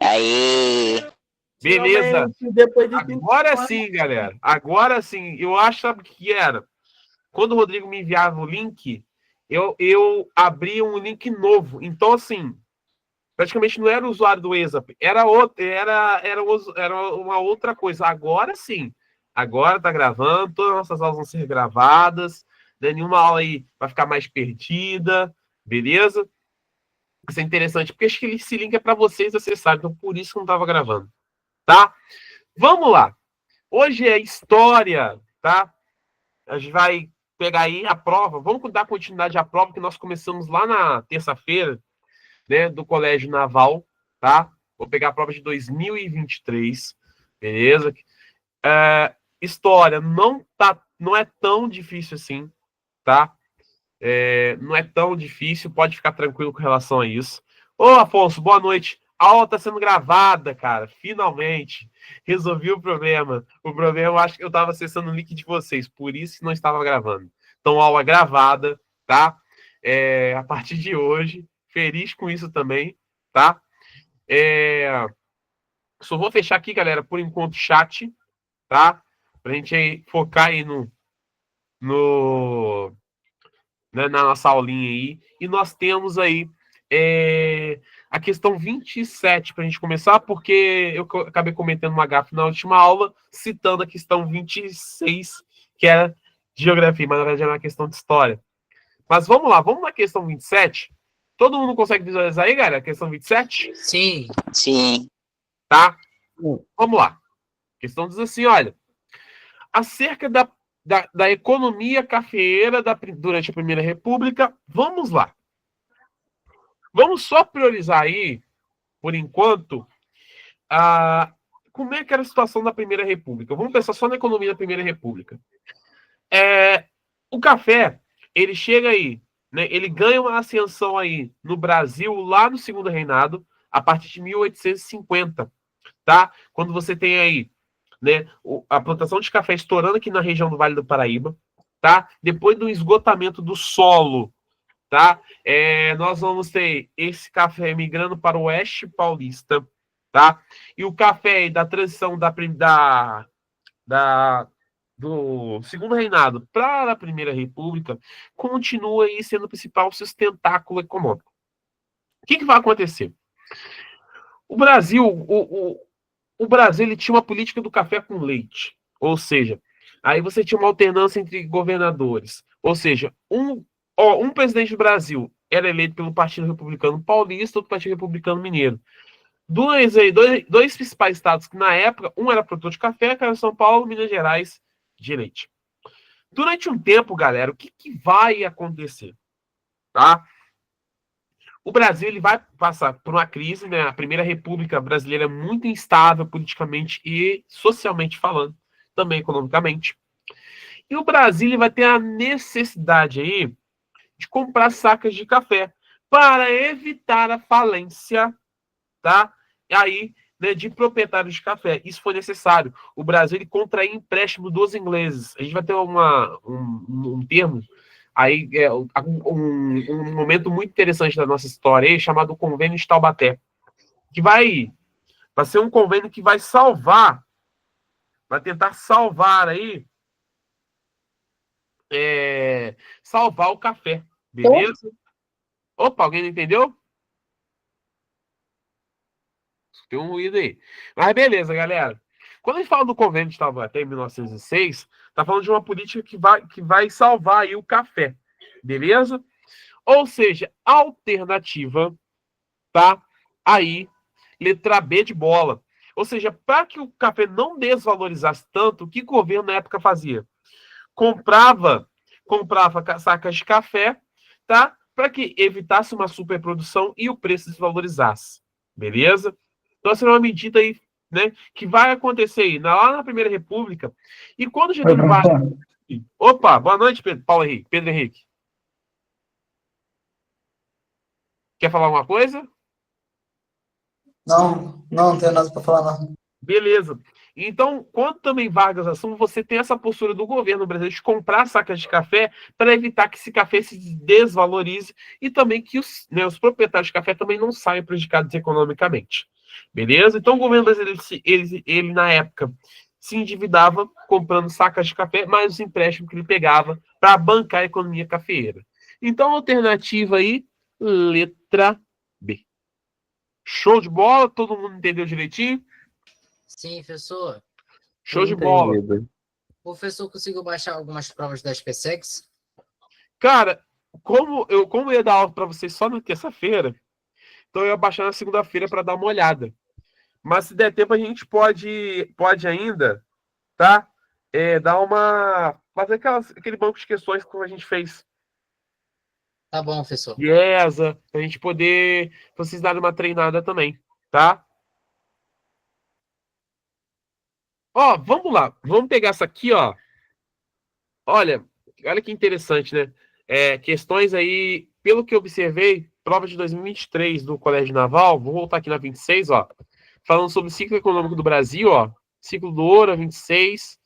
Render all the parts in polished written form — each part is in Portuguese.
Aí, Beleza. Finalmente, depois de 5 Agora anos. sim, galera. Agora sim. Eu acho, sabe o que era? Quando o Rodrigo me enviava o link, eu abria um link novo. Então, assim, praticamente não era o usuário do WhatsApp, era uma outra coisa. Agora sim. Agora tá gravando, todas as nossas aulas vão ser gravadas, né? Nenhuma aula aí vai ficar mais perdida, beleza? Isso é interessante, porque acho que esse link é para vocês acessarem, então por isso que eu não estava gravando, tá? Vamos lá. Hoje é história, tá? A gente vai pegar aí a prova. Vamos dar continuidade à prova que nós começamos lá na terça-feira, né, do Colégio Naval, tá? Vou pegar a prova de 2023, beleza? História não é tão difícil assim, tá? Não é tão difícil, pode ficar tranquilo com relação a isso. Ô, Afonso, boa noite. A aula está sendo gravada, cara. Finalmente. Resolvi o problema. O problema, eu acho que eu estava acessando o link de vocês, por isso que não estava gravando. Então, aula gravada, tá? A partir de hoje. Feliz com isso também, tá? Só vou fechar aqui, galera, por enquanto, o chat, tá? Pra gente aí focar aí no né, na nossa aulinha aí. E nós temos aí a questão 27 para a gente começar, porque eu acabei cometendo uma gafe na última aula, citando a questão 26, que era de geografia, mas na verdade era uma questão de história. Mas vamos lá, vamos na questão 27. Todo mundo consegue visualizar aí, galera, a questão 27? sim. Tá? Vamos lá. A questão diz assim, olha, acerca da economia cafeeira durante a Primeira República, vamos lá. Vamos só priorizar aí, por enquanto, como é que era a situação da Primeira República. Vamos pensar só na economia da Primeira República. O café, ele chega aí, né, ele ganha uma ascensão aí no Brasil, lá no Segundo Reinado, a partir de 1850, tá? Quando você tem aí, né, a plantação de café estourando aqui na região do Vale do Paraíba, tá? Depois do esgotamento do solo, tá? Nós vamos ter esse café migrando para o oeste paulista, tá? E o café da transição do Segundo Reinado para a Primeira República continua aí sendo o principal sustentáculo econômico. O que vai acontecer? O Brasil, o Brasil ele tinha uma política do café com leite, ou seja, aí você tinha uma alternância entre governadores, ou seja, um presidente do Brasil era eleito pelo Partido Republicano Paulista, outro Partido Republicano Mineiro. Dois principais estados que na época, um era produtor de café, que era São Paulo, Minas Gerais, de leite. Durante um tempo, galera, o que vai acontecer? Tá? O Brasil ele vai passar por uma crise, né? A Primeira República Brasileira é muito instável politicamente e socialmente falando, também economicamente. E o Brasil ele vai ter a necessidade aí de comprar sacas de café para evitar a falência, tá? E aí, né, de proprietários de café. Isso foi necessário. O Brasil ele contraiu empréstimo dos ingleses. A gente vai ter um termo aí, um momento muito interessante da nossa história aí, chamado Convênio de Taubaté, que vai ser um convênio que vai tentar salvar aí, salvar o café, beleza? Opa, alguém não entendeu? Tem um ruído aí. Mas beleza, galera. Quando a gente fala do convênio de Taubaté em 1906, tá falando de uma política que vai salvar aí o café, beleza? Ou seja, alternativa, tá? Aí, letra B de bola. Ou seja, para que o café não desvalorizasse tanto, o que o governo na época fazia? Comprava sacas de café, tá? Para que evitasse uma superprodução e o preço desvalorizasse. Beleza? Então, essa é uma medida aí, né, que vai acontecer aí, lá na Primeira República. E quando Getúlio Vargas. Opa, boa noite, Pedro Henrique. Quer falar alguma coisa? Não tenho nada para falar, não. Beleza. Então, quando também Vargas assume, você tem essa postura do governo brasileiro de comprar sacas de café para evitar que esse café se desvalorize e também que os proprietários de café também não saiam prejudicados economicamente. Beleza? Então, o governo brasileiro, ele na época, se endividava comprando sacas de café, mais os empréstimos que ele pegava para bancar a economia cafeeira. Então, a alternativa aí, letra B. Show de bola? Todo mundo entendeu direitinho? Sim, professor. Show de bola. O professor conseguiu baixar algumas provas da SpaceX? Cara, como eu ia dar aula para vocês só na terça-feira, então eu ia baixar na segunda-feira para dar uma olhada. Mas se der tempo, a gente pode ainda, tá? Dar uma. Fazer aquele banco de questões que a gente fez. Tá bom, professor. IESA, pra gente poder. Vocês darem uma treinada também, tá? Ó, vamos lá. Vamos pegar essa aqui, ó. Olha que interessante, né? Questões aí, pelo que eu observei, prova de 2023 do Colégio Naval, vou voltar aqui na 26, ó, falando sobre o ciclo econômico do Brasil, ó, ciclo do ouro, 26,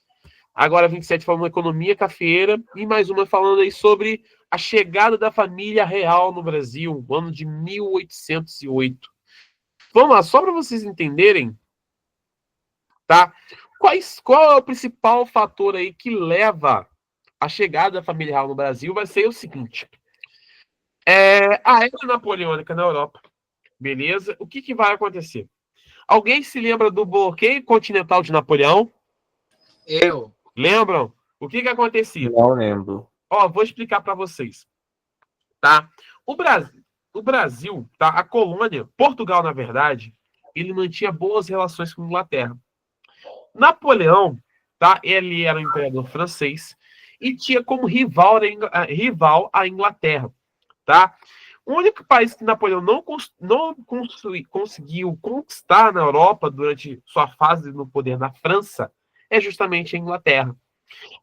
agora 27 falando economia cafeeira, e mais uma falando aí sobre a chegada da família real no Brasil, no ano de 1808. Vamos lá, só para vocês entenderem, tá? Qual é o principal fator aí que leva a chegada da família real no Brasil? Vai ser o seguinte: a era napoleônica na Europa, beleza? O que vai acontecer? Alguém se lembra do bloqueio continental de Napoleão? Eu. Lembram? O que acontecia? Não lembro. Ó, vou explicar para vocês, tá? O Brasil, tá? A colônia, Portugal, na verdade, ele mantinha boas relações com a Inglaterra. Napoleão, tá? Ele era um imperador francês e tinha como rival a Inglaterra, tá? O único país que Napoleão não conseguiu conquistar na Europa durante sua fase no poder na França é justamente a Inglaterra.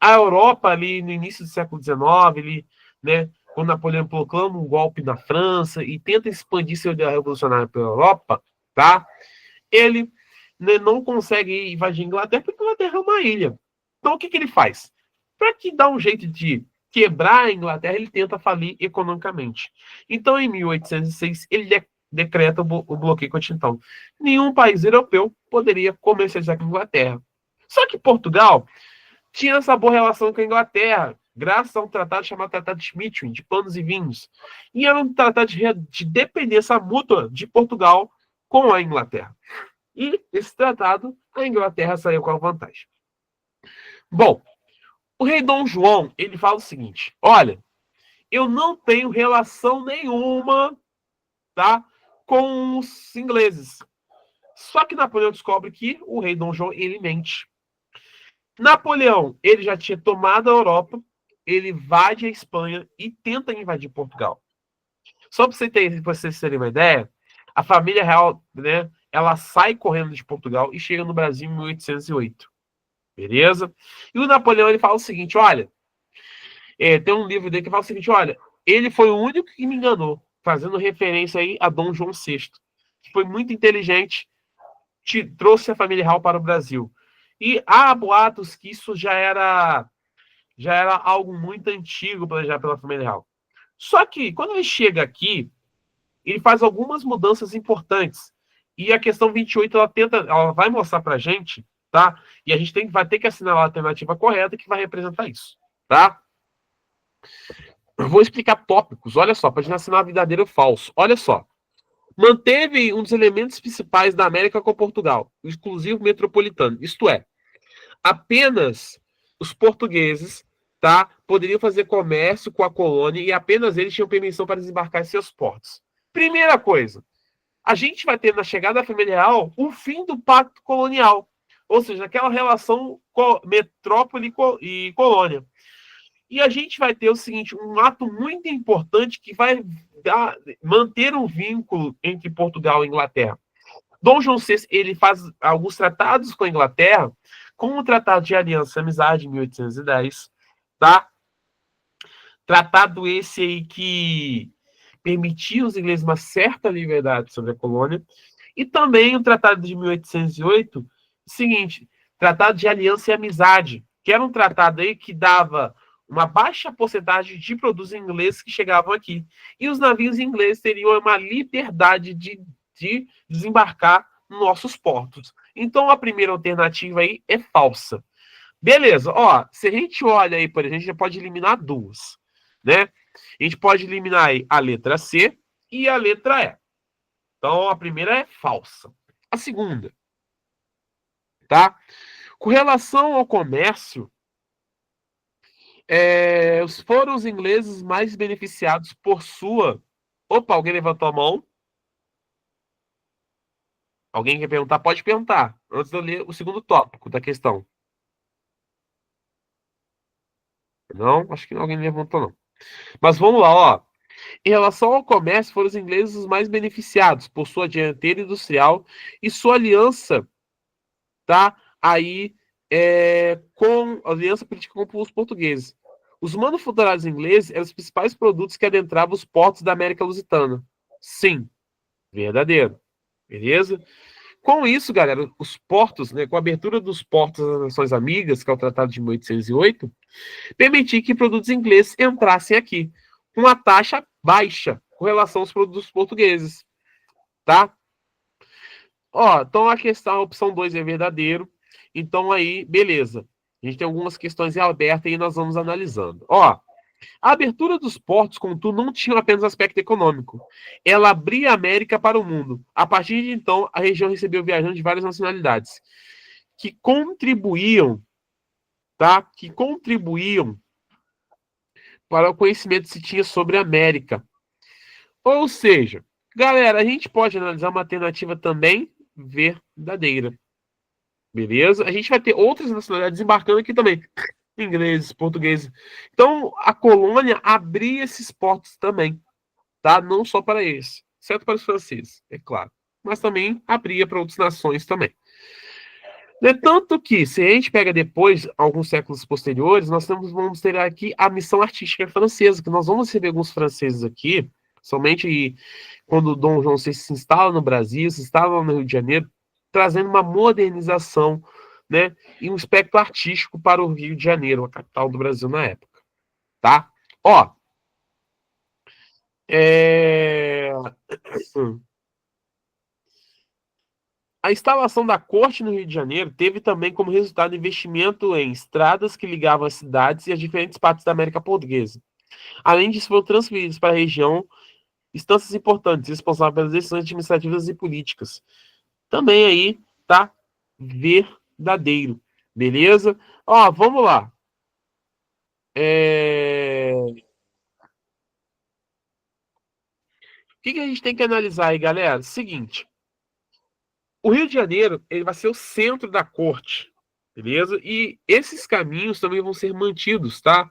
A Europa, ali no início do século XIX, né, quando Napoleão proclama um golpe na França e tenta expandir seu ideal revolucionário pela Europa, tá? Ele, né, não consegue invadir a Inglaterra porque a Inglaterra é uma ilha. Então, o que ele faz? Para que dar um jeito de quebrar a Inglaterra, ele tenta falir economicamente. Então, em 1806, ele decreta o bloqueio continental. Nenhum país europeu poderia comercializar com a Inglaterra. Só que Portugal tinha essa boa relação com a Inglaterra, graças a um tratado chamado Tratado de Schmidt, de panos e vinhos. E era um tratado de dependência mútua de Portugal com a Inglaterra. E esse tratado, a Inglaterra saiu com a vantagem. Bom, o rei Dom João, ele fala o seguinte: olha, eu não tenho relação nenhuma, tá, com os ingleses. Só que Napoleão descobre que o rei Dom João, ele mente. Napoleão, ele já tinha tomado a Europa, ele invade a Espanha e tenta invadir Portugal. Só para vocês terem uma ideia, a família real, né, ela sai correndo de Portugal e chega no Brasil em 1808. Beleza? E o Napoleão, ele fala o seguinte, olha, tem um livro dele que fala o seguinte, olha, ele foi o único que me enganou, fazendo referência aí a Dom João VI, que foi muito inteligente, trouxe a família real para o Brasil. E há boatos que isso já era algo muito antigo planejado pela família real. Só que, quando ele chega aqui, ele faz algumas mudanças importantes. E a questão 28, ela vai mostrar pra gente, tá? E a gente vai ter que assinar a alternativa correta que vai representar isso, tá? Eu vou explicar tópicos, olha só, pra gente assinar verdadeiro ou falso. Olha só. Manteve um dos elementos principais da América com Portugal, o exclusivo metropolitano. Isto é, apenas os portugueses, tá, poderiam fazer comércio com a colônia e apenas eles tinham permissão para desembarcar em seus portos. Primeira coisa, a gente vai ter na chegada da família real o fim do pacto colonial, ou seja, aquela relação metrópole e colônia. E a gente vai ter o seguinte, um ato muito importante que vai manter um vínculo entre Portugal e Inglaterra. Dom João VI, ele faz alguns tratados com a Inglaterra, como o Tratado de Aliança e Amizade, em 1810, tá? Tratado esse aí que permitia aos ingleses uma certa liberdade sobre a colônia. E também o Tratado de 1808, seguinte, Tratado de Aliança e Amizade, que era um tratado aí que dava uma baixa porcentagem de produtos ingleses que chegavam aqui. E os navios ingleses teriam uma liberdade de desembarcar nos nossos portos. Então, a primeira alternativa aí é falsa. Beleza, ó, se a gente olha aí, por exemplo, a gente já pode eliminar duas, né? A gente pode eliminar aí a letra C e a letra E. Então, a primeira é falsa. A segunda, tá? Com relação ao comércio, foram os ingleses mais beneficiados por sua. Opa, alguém levantou a mão? Alguém quer perguntar? Pode perguntar, antes de eu ler o segundo tópico da questão. Não, acho que alguém levantou, não. Mas vamos lá, ó. Em relação ao comércio, foram os ingleses os mais beneficiados por sua dianteira industrial e sua aliança, tá? Aí, com a aliança política com os portugueses. Os manufaturados ingleses eram os principais produtos que adentravam os portos da América Lusitana. Sim, verdadeiro. Beleza? Com isso, galera, os portos, né, com a abertura dos portos das Nações Amigas, que é o Tratado de 1808, permitia que produtos ingleses entrassem aqui, com uma taxa baixa com relação aos produtos portugueses, tá? Ó, então a questão, a opção 2 é verdadeiro. Então aí, beleza. A gente tem algumas questões em aberto e nós vamos analisando. Ó, a abertura dos portos, contudo, não tinha apenas aspecto econômico. Ela abria a América para o mundo. A partir de então, a região recebeu viajantes de várias nacionalidades que contribuíam, tá? Que contribuíam para o conhecimento que se tinha sobre a América. Ou seja, galera, a gente pode analisar uma alternativa também verdadeira. Beleza? A gente vai ter outras nacionalidades embarcando aqui também. Ingleses, portugueses. Então, a colônia abria esses portos também, tá? Não só para eles, exceto para os franceses, é claro. Mas também abria para outras nações também. É tanto que, se a gente pega depois, alguns séculos posteriores, nós vamos ter aqui a missão artística francesa, que nós vamos receber alguns franceses aqui, somente quando o Dom João VI se instala no Brasil, se instala no Rio de Janeiro, trazendo uma modernização, né, e um espectro artístico para o Rio de Janeiro, a capital do Brasil na época, tá? Ó, é... A instalação da corte no Rio de Janeiro teve também como resultado investimento em estradas que ligavam as cidades e as diferentes partes da América Portuguesa. Além disso, foram transferidos para a região instâncias importantes, responsáveis pelas decisões administrativas e políticas. Também aí tá verdadeiro. Beleza? Ó, vamos lá. O que a gente tem que analisar aí, galera? Seguinte. O Rio de Janeiro ele vai ser o centro da corte, beleza? E esses caminhos também vão ser mantidos, tá?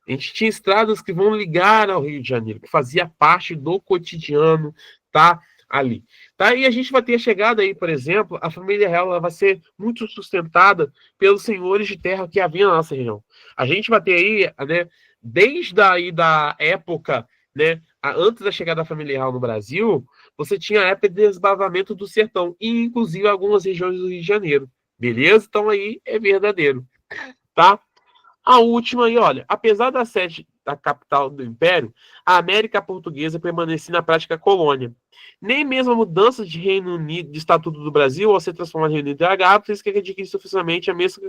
A gente tinha estradas que vão ligar ao Rio de Janeiro, que fazia parte do cotidiano, tá? Ali. Tá? E a gente vai ter a chegada aí, por exemplo, a família real ela vai ser muito sustentada pelos senhores de terra que havia na nossa região. A gente vai ter aí, né, desde aí da época, né, antes da chegada da família real no Brasil, você tinha a época de desbravamento do sertão, e inclusive algumas regiões do Rio de Janeiro. Beleza? Então aí é verdadeiro, tá? A última aí, olha, apesar da sede da capital do Império, a América Portuguesa permanecia na prática colônia. Nem mesmo a mudança de Reino Unido, de Estatuto do Brasil, ao ser transformado em Reino Unido de H, fez que adquirisse oficialmente a mesma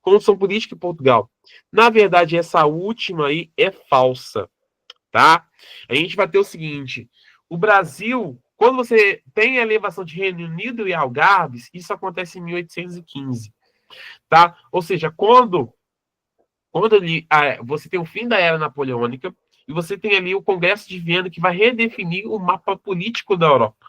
condição política em Portugal. Na verdade, essa última aí é falsa, tá? A gente vai ter o seguinte, o Brasil, quando você tem a elevação de Reino Unido e Algarves, isso acontece em 1815, tá? Ou seja, quando ali, você tem o fim da Era Napoleônica e você tem ali o Congresso de Viena que vai redefinir o mapa político da Europa,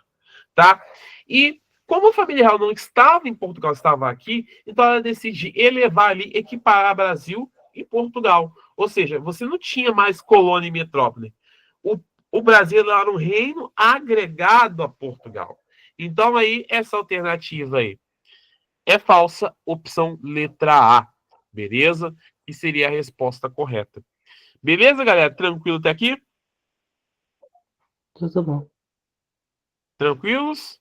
tá? E como a família real não estava em Portugal, estava aqui, então ela decide elevar ali, equiparar Brasil e Portugal. Ou seja, você não tinha mais colônia e metrópole. O, o Brasil era um reino agregado a Portugal. Então aí, essa alternativa aí é falsa, opção letra A. Beleza? Que seria a resposta correta. Beleza, galera? Tranquilo até aqui? Tudo bom. Tranquilos?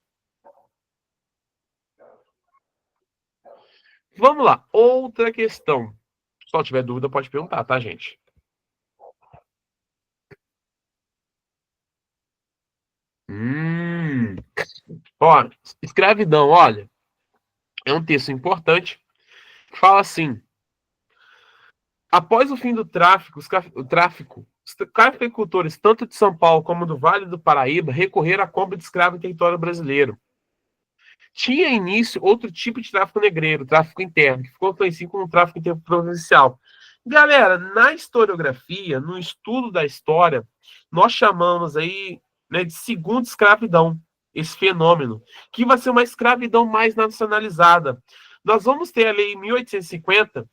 Vamos lá. Outra questão. Se só tiver dúvida, pode perguntar, tá, gente? Ó, escravidão, olha, é um texto importante. Fala assim: após o fim do tráfico, os cafeicultores, tanto de São Paulo como do Vale do Paraíba, recorreram à compra de escravo em território brasileiro. Tinha início outro tipo de tráfico negreiro, tráfico interno, que ficou conhecido como tráfico interprovincial. Galera, na historiografia, no estudo da história, nós chamamos aí, né, de segunda escravidão, esse fenômeno, que vai ser uma escravidão mais nacionalizada. Nós vamos ter a lei em 1850,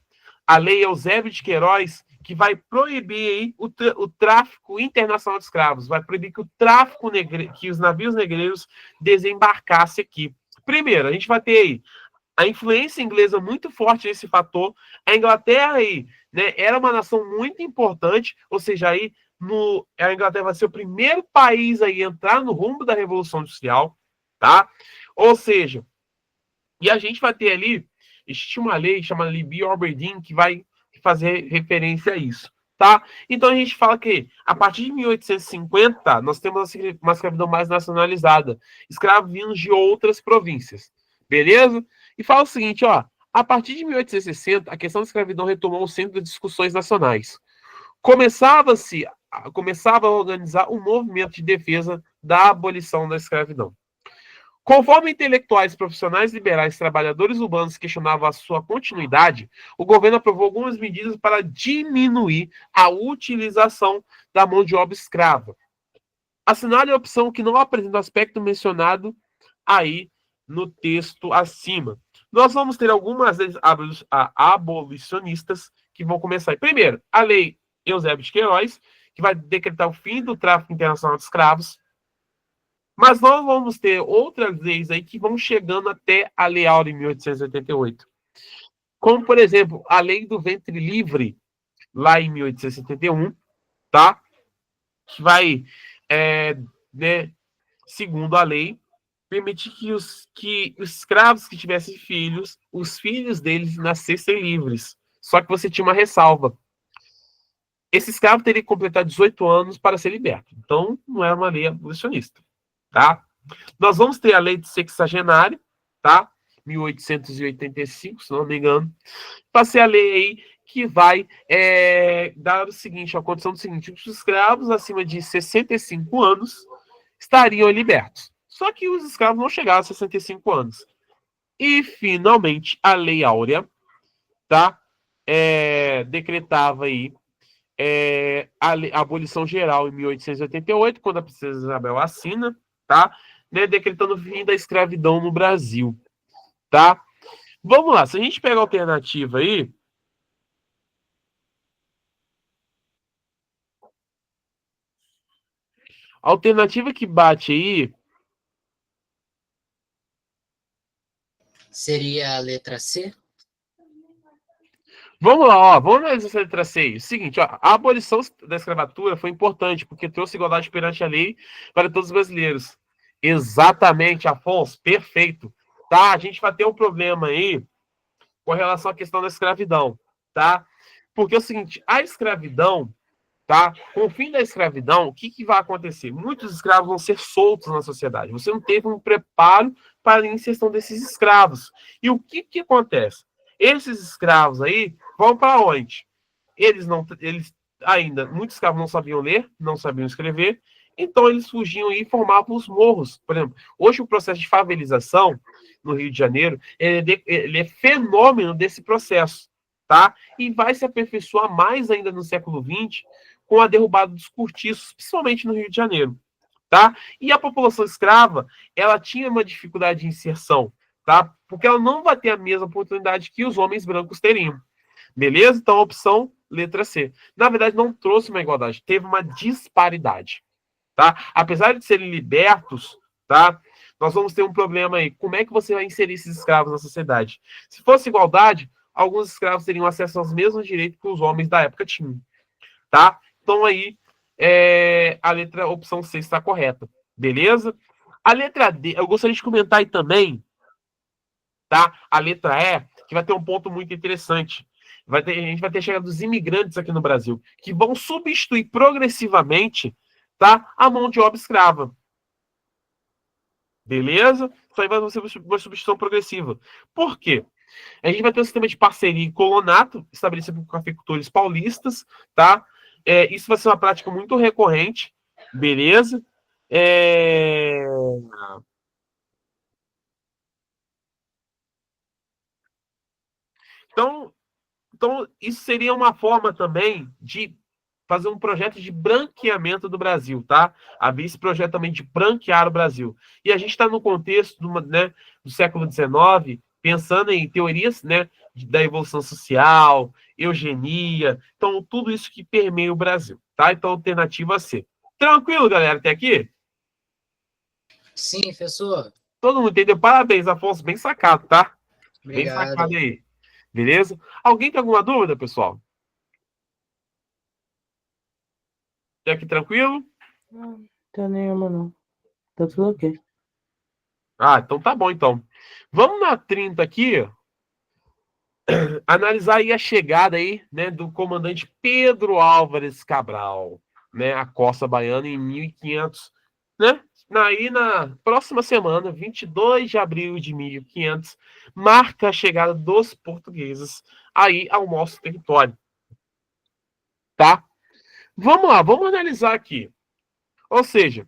a lei Eusébio de Queiroz, que vai proibir aí o tráfico internacional de escravos, vai proibir que o tráfico que os navios negreiros desembarcassem aqui. Primeiro, a gente vai ter aí a influência inglesa muito forte nesse fator. A Inglaterra aí, né, era uma nação muito importante, ou seja, aí a Inglaterra vai ser o primeiro país aí a entrar no rumo da Revolução Industrial, tá? Ou seja, e a gente vai ter ali, existe uma lei chamada Lei Bill-Aberdeen que vai fazer referência a isso, tá? Então a gente fala que a partir de 1850 nós temos uma escravidão mais nacionalizada, escravos vindos de outras províncias, beleza? E fala o seguinte, ó, a partir de 1860 a questão da escravidão retomou o centro das discussões nacionais. Começava a organizar um movimento de defesa da abolição da escravidão. Conforme intelectuais, profissionais liberais, trabalhadores urbanos questionavam a sua continuidade, o governo aprovou algumas medidas para diminuir a utilização da mão de obra escrava. Assinale a opção que não apresenta o aspecto mencionado aí no texto acima. Nós vamos ter algumas leis abolicionistas que vão começar aí. Primeiro, a lei Eusébio de Queiroz, que vai decretar o fim do tráfico internacional de escravos. Mas nós vamos ter outras leis aí que vão chegando até a Lei Áurea em 1888. Como, por exemplo, a Lei do Ventre Livre, lá em 1871, tá? Que vai, né, segundo a lei, permitir que os escravos que tivessem filhos, os filhos deles nascessem livres. Só que você tinha uma ressalva. Esse escravo teria que completar 18 anos para ser liberto. Então, não é uma lei abolicionista, tá? Nós vamos ter a lei de sexagenário, tá? 1885, se não me engano. Vai ser a lei aí que vai dar o seguinte, a condição do seguinte: os escravos acima de 65 anos estariam libertos. Só que os escravos não chegaram a 65 anos. E, finalmente, a Lei Áurea, tá? Decretava aí a abolição geral em 1888, quando a princesa Isabel assina, tá? Né, decretando o fim da escravidão no Brasil, tá? Vamos lá, se a gente pegar a alternativa aí, a alternativa que bate aí seria a letra C? Vamos lá, ó, vamos analisar essa letra C. Seguinte, ó, a abolição da escravatura foi importante porque trouxe igualdade perante a lei para todos os brasileiros. Exatamente, Afonso, perfeito. Tá, a gente vai ter um problema aí com relação à questão da escravidão, tá? Porque é o seguinte, a escravidão, tá? Com o fim da escravidão, o que, que vai acontecer? Muitos escravos vão ser soltos na sociedade. Você não teve um preparo para a inserção desses escravos. E o que, que acontece? Esses escravos aí vão para onde? Eles ainda, muitos escravos não sabiam ler, não sabiam escrever, então eles fugiam e formavam os morros. Por exemplo, hoje o processo de favelização no Rio de Janeiro, ele é fenômeno desse processo, tá? E vai se aperfeiçoar mais ainda no século XX com a derrubada dos cortiços, principalmente no Rio de Janeiro, tá? E a população escrava, ela tinha uma dificuldade de inserção, tá? Porque ela não vai ter a mesma oportunidade que os homens brancos teriam. Beleza? Então, a opção letra C. Na verdade, não trouxe uma igualdade, teve uma disparidade, tá? Apesar de serem libertos, tá? Nós vamos ter um problema aí. Como é que você vai inserir esses escravos na sociedade? Se fosse igualdade, alguns escravos teriam acesso aos mesmos direitos que os homens da época tinham, tá? Então aí a opção C está correta, beleza? A letra D, eu gostaria de comentar aí também, tá? A letra E, que vai ter um ponto muito interessante. A gente vai ter a chegada dos imigrantes aqui no Brasil, que vão substituir progressivamente, tá, a mão de obra escrava. Beleza? Isso aí vai ser uma substituição progressiva. Por quê? A gente vai ter um sistema de parceria e colonato estabelecido com cafeicultores paulistas, tá? Isso vai ser uma prática muito recorrente, beleza? Então, isso seria uma forma também de fazer um projeto de branqueamento do Brasil, tá? Havia esse projeto também de branquear o Brasil. E a gente está no contexto né, do século XIX, pensando em teorias, né, da evolução social, eugenia, então tudo isso que permeia o Brasil, tá? Então, alternativa C. Tranquilo, galera, até aqui? Sim, professor. Todo mundo entendeu? Parabéns, Afonso, bem sacado, tá? Bem Obrigado. sacado aí. Beleza? Alguém tem alguma dúvida, pessoal? Tá aqui tranquilo? Não tem nenhuma, não. Tá tudo ok. Ah, então tá bom, então. Vamos na 30 aqui, analisar aí a chegada aí, né, do comandante Pedro Álvares Cabral, né, à costa baiana em 1500, né? Aí na próxima semana, 22 de abril de 1500, marca a chegada dos portugueses aí ao nosso território, tá? Vamos lá, vamos analisar aqui. Ou seja,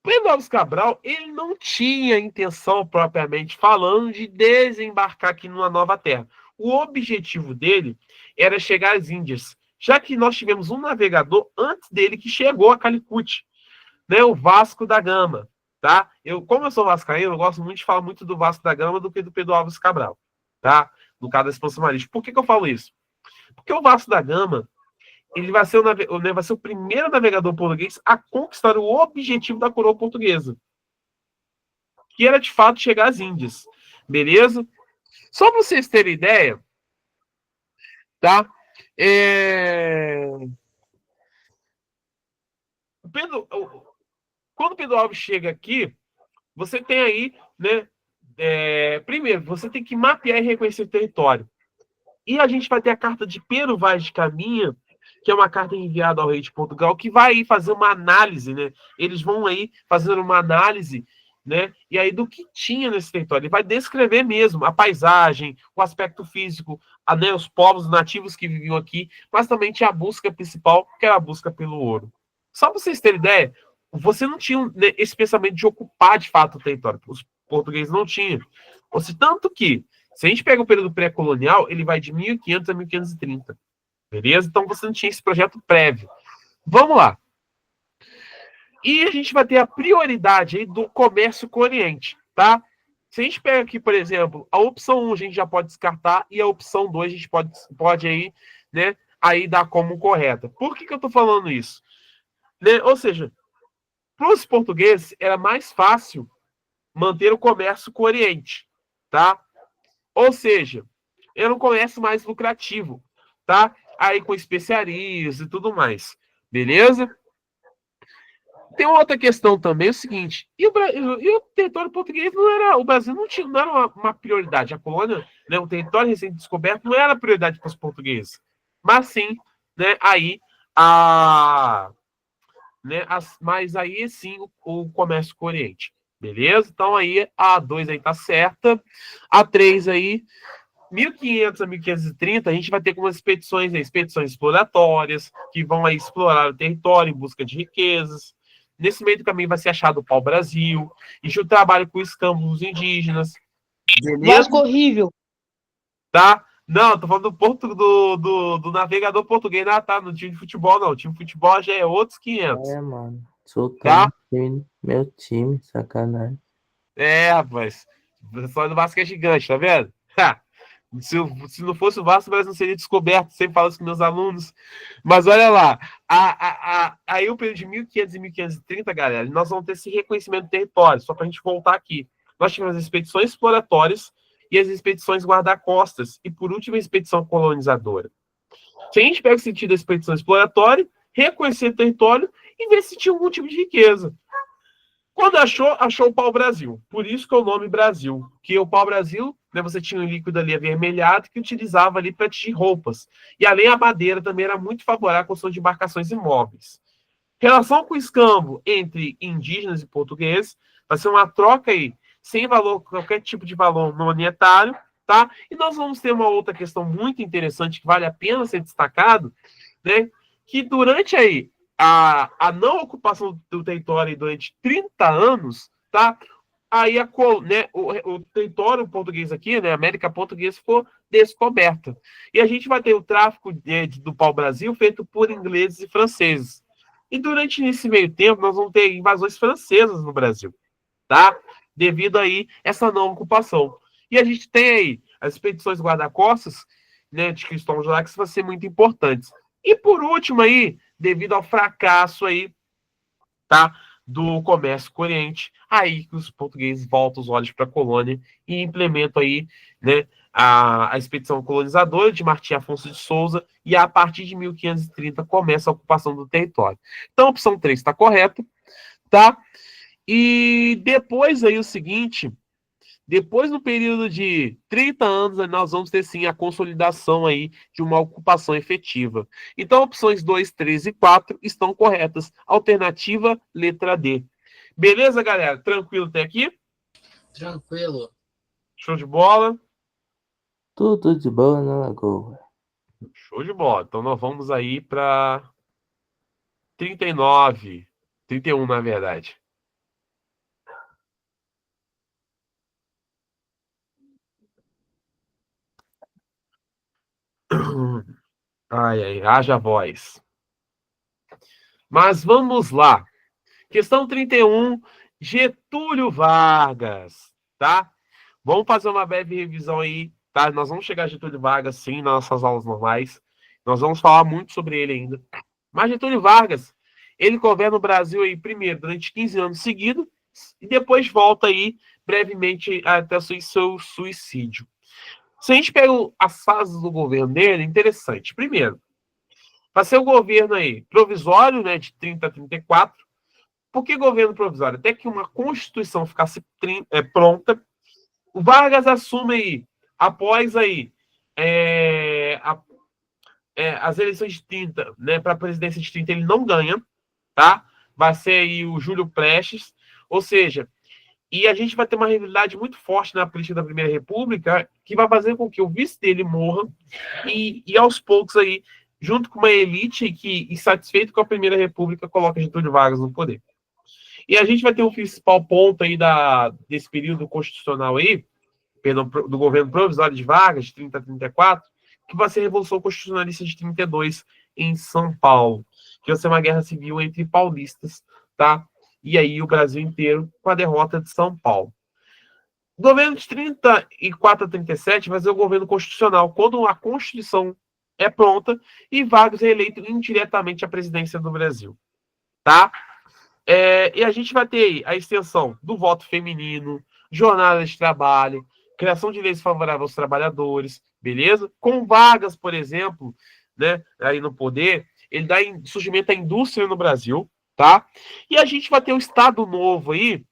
Pedro Álvares Cabral, ele não tinha intenção, propriamente falando, de desembarcar aqui numa nova terra. O objetivo dele era chegar às Índias, já que nós tivemos um navegador antes dele que chegou a Calicut, né, o Vasco da Gama. Tá? Como eu sou vascaíno, eu gosto muito de falar muito do Vasco da Gama do que do Pedro Álvares Cabral. Tá? No caso da expansão marítima. Por que eu falo isso? Porque o Vasco da Gama ele vai ser vai ser o primeiro navegador português a conquistar o objetivo da coroa portuguesa, que era de fato chegar às Índias. Beleza? Só para vocês terem ideia, tá? Quando Pedro Alves chega aqui, você tem aí, né? Primeiro, você tem que mapear e reconhecer o território. E a gente vai ter a carta de Pero Vaz de Caminha, que é uma carta enviada ao rei de Portugal, que vai aí fazer uma análise, né? Eles vão aí fazer uma análise, né? E aí do que tinha nesse território. Ele vai descrever mesmo a paisagem, o aspecto físico, né, os povos nativos que viviam aqui, mas também tinha a busca principal, que era a busca pelo ouro. Só para vocês terem ideia, você não tinha, né, esse pensamento de ocupar de fato o território. Os portugueses não tinham. Ou seja, tanto que, se a gente pega o período pré-colonial, ele vai de 1500 a 1530. Beleza? Então você não tinha esse projeto prévio. Vamos lá. E a gente vai ter a prioridade aí do comércio com o Oriente, tá? Se a gente pega aqui, por exemplo, a opção 1 a gente já pode descartar e a opção 2 a gente pode aí, né, aí dar como correta. Por que eu tô falando isso? Né? Ou seja, para os portugueses era mais fácil manter o comércio com o Oriente, tá? Ou seja, era um comércio mais lucrativo, tá? Aí com especiarias e tudo mais. Beleza? Tem uma outra questão também, é o seguinte, e o território português não era, o Brasil não era uma prioridade, a colônia, né, o território recém-descoberto não era prioridade para os portugueses, mas sim, né, aí mas aí sim o comércio com o Oriente, beleza? Então aí a 2 aí tá certa, a 3 aí 1500 a 1530, a gente vai ter algumas expedições, né, expedições exploratórias, que vão aí explorar o território em busca de riquezas. Nesse meio do caminho vai ser achado o pau-brasil, e o trabalho com escambos indígenas. Beleza? Vasco horrível. Tá? Não, tô falando do navegador português. Ah, tá, no time de futebol, não. O time de futebol já é outros 500. Mano. Sultano, Tá? meu time, sacanagem. Rapaz. O pessoal do Vasco é gigante, tá vendo? Se não fosse o Vasco, o Brasil não seria descoberto. Sempre falo isso com meus alunos. Mas olha lá. Aí o período de 1500 e 1530, galera, nós vamos ter esse reconhecimento do território. Só pra gente voltar aqui. Nós tivemos as expedições exploratórias e as expedições guarda-costas. E, por último, a expedição colonizadora. Se a gente pega o sentido da expedição exploratória, reconhecer o território e ver se tinha algum tipo de riqueza. Quando achou o pau-brasil. Por isso que é o nome Brasil. Que o pau-brasil, né, você tinha um líquido ali avermelhado que utilizava ali para tingir roupas. E além a madeira também era muito favorável à construção de embarcações imóveis. Relação com o escambo entre indígenas e portugueses vai ser uma troca aí, sem valor, qualquer tipo de valor monetário, tá? E nós vamos ter uma outra questão muito interessante que vale a pena ser destacado, né? Que durante aí a não ocupação do território durante 30 anos, tá? Aí né, o território português aqui, né, a América Portuguesa, ficou descoberta. E a gente vai ter o tráfico do pau-brasil feito por ingleses e franceses. E durante esse meio tempo, nós vamos ter invasões francesas no Brasil, tá? Devido aí essa não ocupação. E a gente tem aí as expedições guarda-costas, né, de Cristóvão José, que vão ser muito importantes. E por último aí, devido ao fracasso aí, tá, do comércio com o Oriente, aí que os portugueses voltam os olhos para a colônia e implementam aí, né, a expedição colonizadora de Martim Afonso de Souza, e a partir de 1530 começa a ocupação do território. Então a opção 3 está correta, tá? E depois aí o seguinte, depois do período de 30 anos, nós vamos ter sim a consolidação aí de uma ocupação efetiva. Então, opções 2, 3 e 4 estão corretas. Alternativa, letra D. Beleza, galera? Tranquilo até aqui? Tranquilo. Show de bola? Tudo de boa na lagoa. Show de bola. Então, nós vamos aí para 39. 31, na verdade. Ai, ai, haja voz. Mas vamos lá. Questão 31, Getúlio Vargas, tá? Vamos fazer uma breve revisão aí, tá? Nós vamos chegar a Getúlio Vargas, sim, nas nossas aulas normais. Nós vamos falar muito sobre ele ainda. Mas Getúlio Vargas, ele governa o Brasil aí, primeiro, durante 15 anos seguidos, e depois volta aí, brevemente, até o seu suicídio. Se a gente pega as fases do governo dele, é interessante. Primeiro, vai ser o governo aí provisório, né, de 30 a 34. Por que governo provisório? Até que uma Constituição ficasse pronta, o Vargas assume aí, após aí, as eleições de 30, né, para a presidência de 30, ele não ganha, tá? Vai ser aí o Júlio Prestes, ou seja, e a gente vai ter uma rivalidade muito forte na política da Primeira República, que vai fazer com que o vice dele morra, e aos poucos aí, junto com uma elite que, insatisfeito com a Primeira República, coloca Getúlio Vargas no poder. E a gente vai ter um principal ponto aí desse período constitucional aí, perdão, do governo provisório de Vargas, de 30 a 34, que vai ser a Revolução Constitucionalista de 32 em São Paulo, que vai ser uma guerra civil entre paulistas, tá? E aí o Brasil inteiro com a derrota de São Paulo. O governo de 34 a 37 vai ser o governo constitucional, quando a Constituição é pronta e Vargas é eleito indiretamente à presidência do Brasil, tá? E a gente vai ter aí a extensão do voto feminino, jornada de trabalho, criação de leis favoráveis aos trabalhadores, beleza? Com Vargas, por exemplo, né, aí no poder, ele dá surgimento à indústria no Brasil, tá? E a gente vai ter o Estado Novo aí,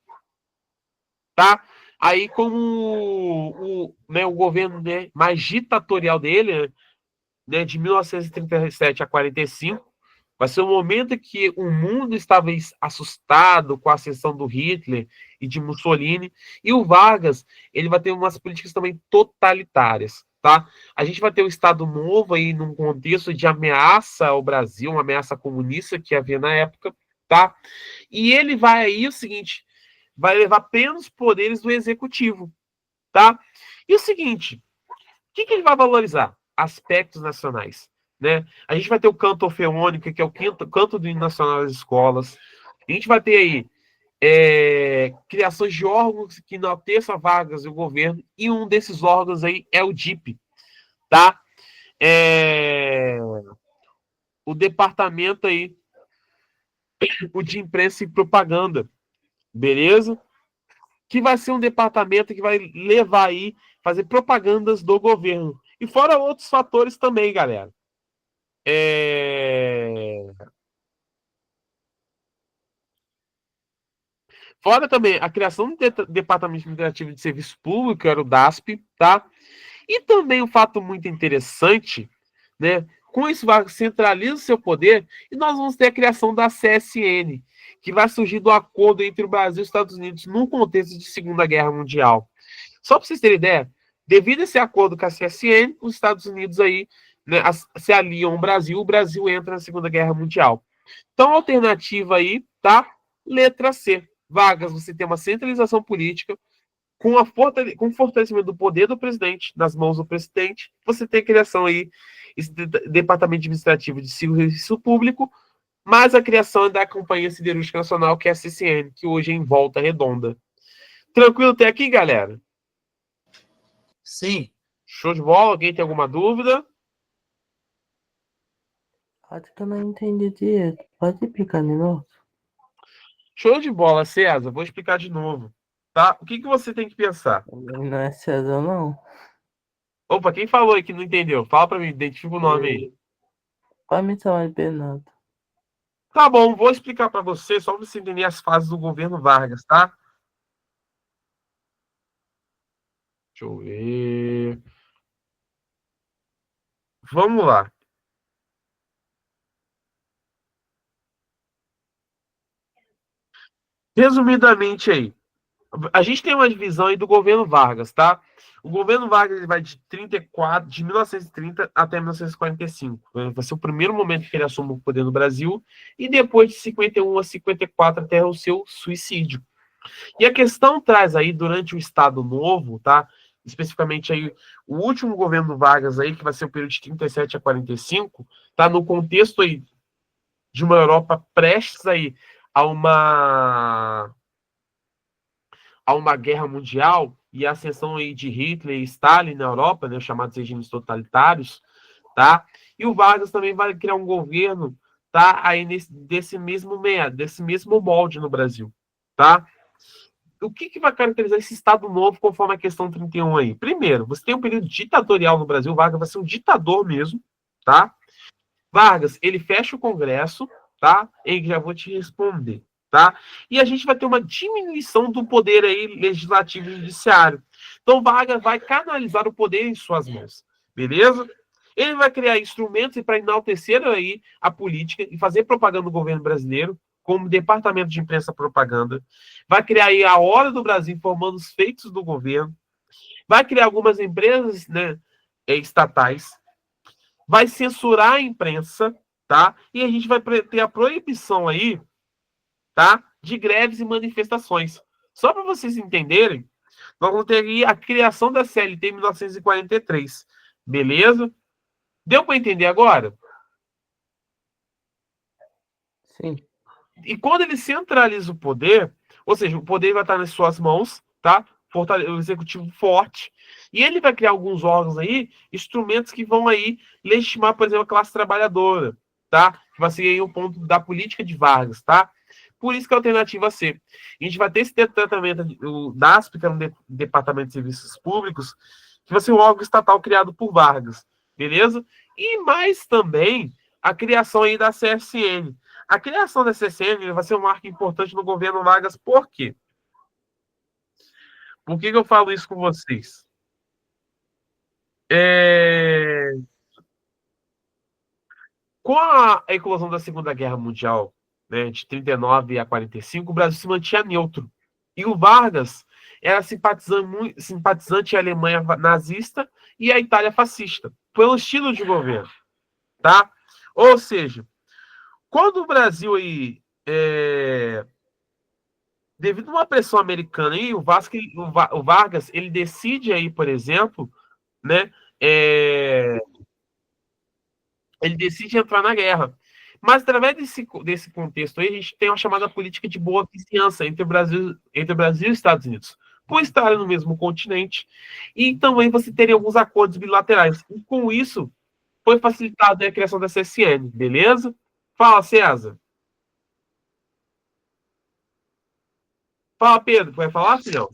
tá? Aí como o governo, né, mais ditatorial dele, né, de 1937 a 45, vai ser um momento que o mundo estava assustado com a ascensão do Hitler e de Mussolini, e o Vargas, ele vai ter umas políticas também totalitárias, tá? A gente vai ter um Estado Novo aí num contexto de ameaça ao Brasil, uma ameaça comunista que havia na época, tá? E ele vai aí o seguinte, vai levar plenos poderes do executivo, tá? E o seguinte, o que ele vai valorizar? Aspectos nacionais, né? A gente vai ter o canto orfeônico, que é o canto do hino nacional das escolas. A gente vai ter aí criações de órgãos que enalteçam Vargas e o governo, e um desses órgãos aí é o DIP, tá? O departamento aí, o de imprensa e propaganda, beleza? Que vai ser um departamento que vai levar aí, fazer propagandas do governo. E fora outros fatores também, galera. Fora também a criação do Departamento Administrativo de Serviço Público, era o DASP, tá? E também um fato muito interessante, né? Com isso, Vargas centraliza o seu poder e nós vamos ter a criação da CSN, que vai surgir do acordo entre o Brasil e os Estados Unidos num contexto de Segunda Guerra Mundial. Só para vocês terem ideia, devido a esse acordo com a CSN, os Estados Unidos aí, né, se aliam ao Brasil, o Brasil entra na Segunda Guerra Mundial. Então, a alternativa aí, tá? Letra C. Vargas, você tem uma centralização política com o fortalecimento do poder do presidente nas mãos do presidente. Você tem a criação aí esse departamento administrativo de serviço público, mais a criação da Companhia Siderúrgica Nacional, que é a CCN, que hoje é em Volta Redonda. Tranquilo até aqui, galera? Sim. Show de bola? Alguém tem alguma dúvida? Acho que eu não entendi direito. Pode explicar de novo? Show de bola, César. Vou explicar de novo. Tá? O que você tem que pensar? Não é César, não. Opa, quem falou aí que não entendeu? Fala pra mim, identifica o nome aí. Pode me chamar de Bernardo. Tá bom, vou explicar pra você, só pra você entender as fases do governo Vargas, tá? Deixa eu ver. Vamos lá. Resumidamente aí, a gente tem uma divisão aí do governo Vargas, tá? O governo Vargas ele vai de 1930 até 1945. Vai ser o primeiro momento que ele assume o poder no Brasil, e depois de 51 a 54 até o seu suicídio. E a questão traz aí, durante o Estado Novo, tá? Especificamente aí, o último governo Vargas aí, que vai ser o período de 37 a 45, tá? No contexto aí de uma Europa prestes aí a uma guerra mundial e a ascensão aí de Hitler e Stalin na Europa, né, os chamados regimes totalitários, tá? E o Vargas também vai criar um governo, tá? Aí desse mesmo molde no Brasil, tá? O que vai caracterizar esse Estado Novo conforme a questão 31 aí? Primeiro, você tem um período ditatorial no Brasil, Vargas vai ser um ditador mesmo, tá? Vargas, ele fecha o Congresso, tá? E já vou te responder, tá? E a gente vai ter uma diminuição do poder aí legislativo e judiciário. Então, Vargas vai canalizar o poder em suas mãos, beleza? Ele vai criar instrumentos para enaltecer aí a política e fazer propaganda do governo brasileiro, como Departamento de Imprensa e Propaganda. Vai criar aí a Hora do Brasil, informando os feitos do governo. Vai criar algumas empresas, né, estatais. Vai censurar a imprensa, tá? E a gente vai ter a proibição aí, tá? De greves e manifestações. Só para vocês entenderem, nós vamos ter aí a criação da CLT em 1943. Beleza? Deu para entender agora? Sim. E quando ele centraliza o poder, ou seja, o poder vai estar nas suas mãos, tá? O executivo forte, e ele vai criar alguns órgãos aí, instrumentos que vão aí legitimar, por exemplo, a classe trabalhadora, tá? Que vai ser aí um ponto da política de Vargas, tá? Por isso que a alternativa C. A gente vai ter esse tratamento, o DASP, que é um Departamento de Serviços Públicos, que vai ser um órgão estatal criado por Vargas, beleza? E mais também a criação aí da CSN. A criação da CSN vai ser um marco importante no governo Vargas, por quê? Por que eu falo isso com vocês? Com a eclosão da Segunda Guerra Mundial, né, de 39 a 45, o Brasil se mantinha neutro. E o Vargas era simpatizante à Alemanha nazista e à Itália fascista, pelo estilo de governo. Tá? Ou seja, quando o Brasil aí, devido a uma pressão americana aí, o Vargas ele decide aí, por exemplo, né, ele decide entrar na guerra. Mas através desse contexto aí, a gente tem uma chamada política de boa vizinhança entre o Brasil e os Estados Unidos, por estarem no mesmo continente. E também você teria alguns acordos bilaterais. E com isso, foi facilitada a criação da CSN, beleza? Fala, César. Fala, Pedro. Vai falar, filhão?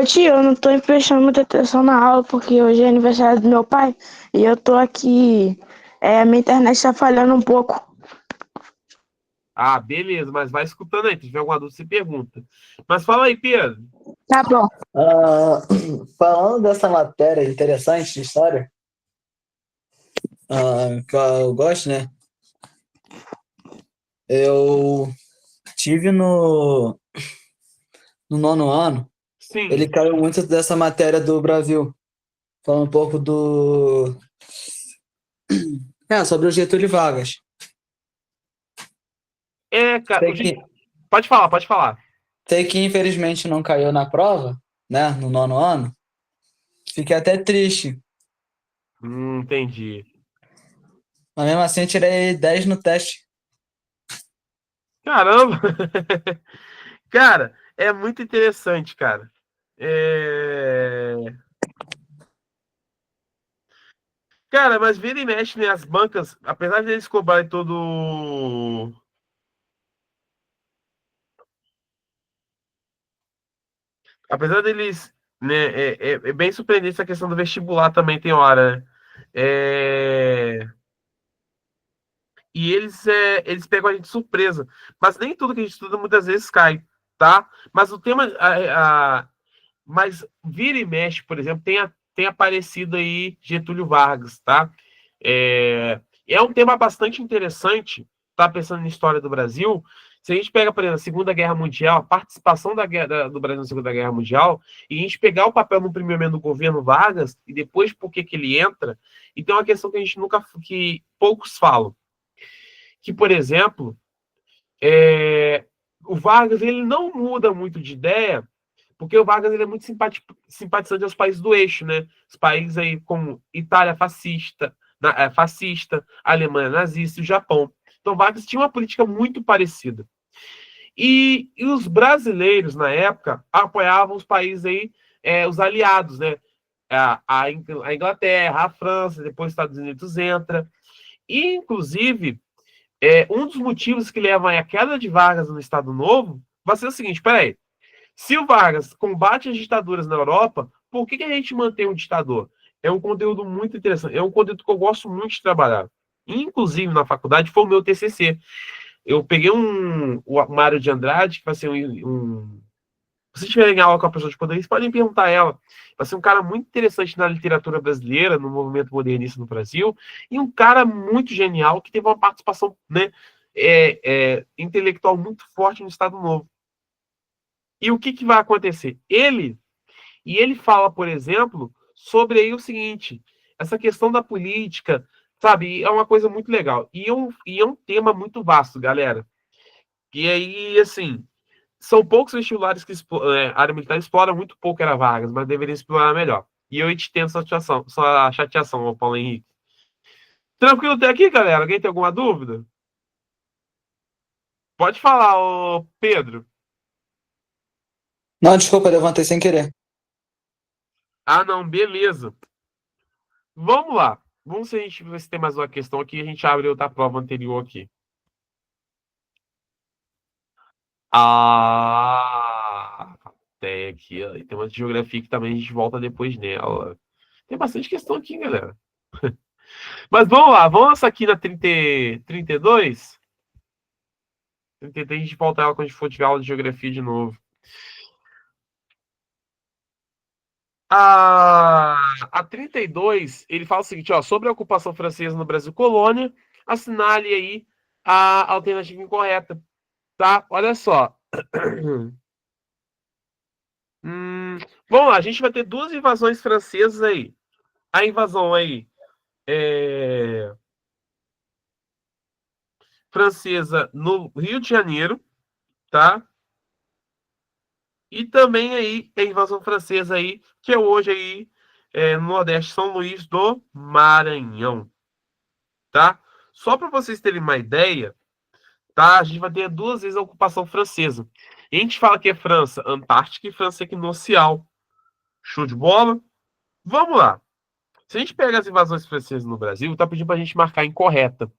Tio, eu não tô prestando muita atenção na aula porque hoje é aniversário do meu pai e eu tô aqui. A minha internet tá falhando um pouco. Ah, beleza, mas vai escutando aí. Se tiver alguma dúvida, você pergunta. Mas fala aí, Pedro. Tá bom. Ah, falando dessa matéria interessante de história, que eu gosto, né? Eu tive no nono ano, ele Sim. caiu muito dessa matéria do Brasil, falando um pouco sobre o Getúlio Vargas. Cara, Sei que, pode falar, pode falar. sei que infelizmente não caiu na prova, né? No nono ano. Fiquei até triste, Entendi. mas mesmo assim eu tirei 10 no teste. Caramba! Cara, é muito interessante, cara. É... Cara, mas vira e mexe, né? As bancas, apesar de eles cobrarem todo. Apesar deles. Né, é bem surpreendente essa questão do vestibular também, tem hora, né? E eles pegam a gente de surpresa. Mas nem tudo que a gente estuda muitas vezes cai, tá? Mas o tema. Mas vira e mexe, por exemplo, tem aparecido aí Getúlio Vargas, tá? É um tema bastante interessante, tá? Pensando na história do Brasil. Se a gente pega, por exemplo, a Segunda Guerra Mundial, a participação do Brasil na Segunda Guerra Mundial, e a gente pegar o papel no primeiro momento do governo Vargas, e depois por que ele entra, e tem uma questão que a gente nunca, que poucos falam, que, por exemplo, o Vargas ele não muda muito de ideia, porque o Vargas ele é muito simpatizante aos países do eixo, né? Os países aí como Itália fascista, Alemanha nazista e o Japão. Então, Vargas tinha uma política muito parecida. E os brasileiros, na época, apoiavam os países aí, os aliados, né? A Inglaterra, a França, depois os Estados Unidos entra. E, inclusive, um dos motivos que levam à queda de Vargas no Estado Novo vai ser o seguinte: peraí, se o Vargas combate as ditaduras na Europa, por que a gente mantém um ditador? É um conteúdo muito interessante, é um conteúdo que eu gosto muito de trabalhar. Inclusive, na faculdade, foi o meu TCC. Eu peguei o Mário de Andrade, que vai ser se vocês tiverem aula com a pessoa de poder, vocês podem perguntar a ela. Vai ser um cara muito interessante na literatura brasileira, no movimento modernista no Brasil, e um cara muito genial que teve uma participação, né, intelectual muito forte no Estado Novo. E o que vai acontecer? Ele fala, por exemplo, sobre aí o seguinte, essa questão da política, sabe, é uma coisa muito legal. E é um tema muito vasto, galera. E aí, assim, são poucos vestibulares que a área militar explora muito pouco era vagas, mas deveria explorar melhor. E eu entendo sua chateação, ô Paulo Henrique. Tranquilo até aqui, galera? Alguém tem alguma dúvida? Pode falar, ô Pedro. Não, desculpa, eu levantei sem querer. Ah, não, beleza. Vamos lá. Vamos ver se tem mais uma questão aqui. A gente abre outra prova anterior aqui. Tem aqui, ó. E tem uma de geografia que também a gente volta depois nela. Tem bastante questão aqui, galera. Mas vamos lá, vamos aqui na 32. 33 a gente volta ela quando a gente for tiver aula de geografia de novo. A 32, ele fala o seguinte, ó, sobre a ocupação francesa no Brasil colônia, assinale aí a alternativa incorreta, tá? Olha só. Vamos lá, a gente vai ter duas invasões francesas aí. A invasão aí francesa no Rio de Janeiro, tá? E também aí a invasão francesa aí, que é hoje aí no Nordeste, São Luís do Maranhão, tá? Só para vocês terem uma ideia, tá? A gente vai ter duas vezes a ocupação francesa. E a gente fala que é França Antártica e França Equinocial. Show de bola? Vamos lá. Se a gente pega as invasões francesas no Brasil, tá pedindo pra gente marcar incorreta,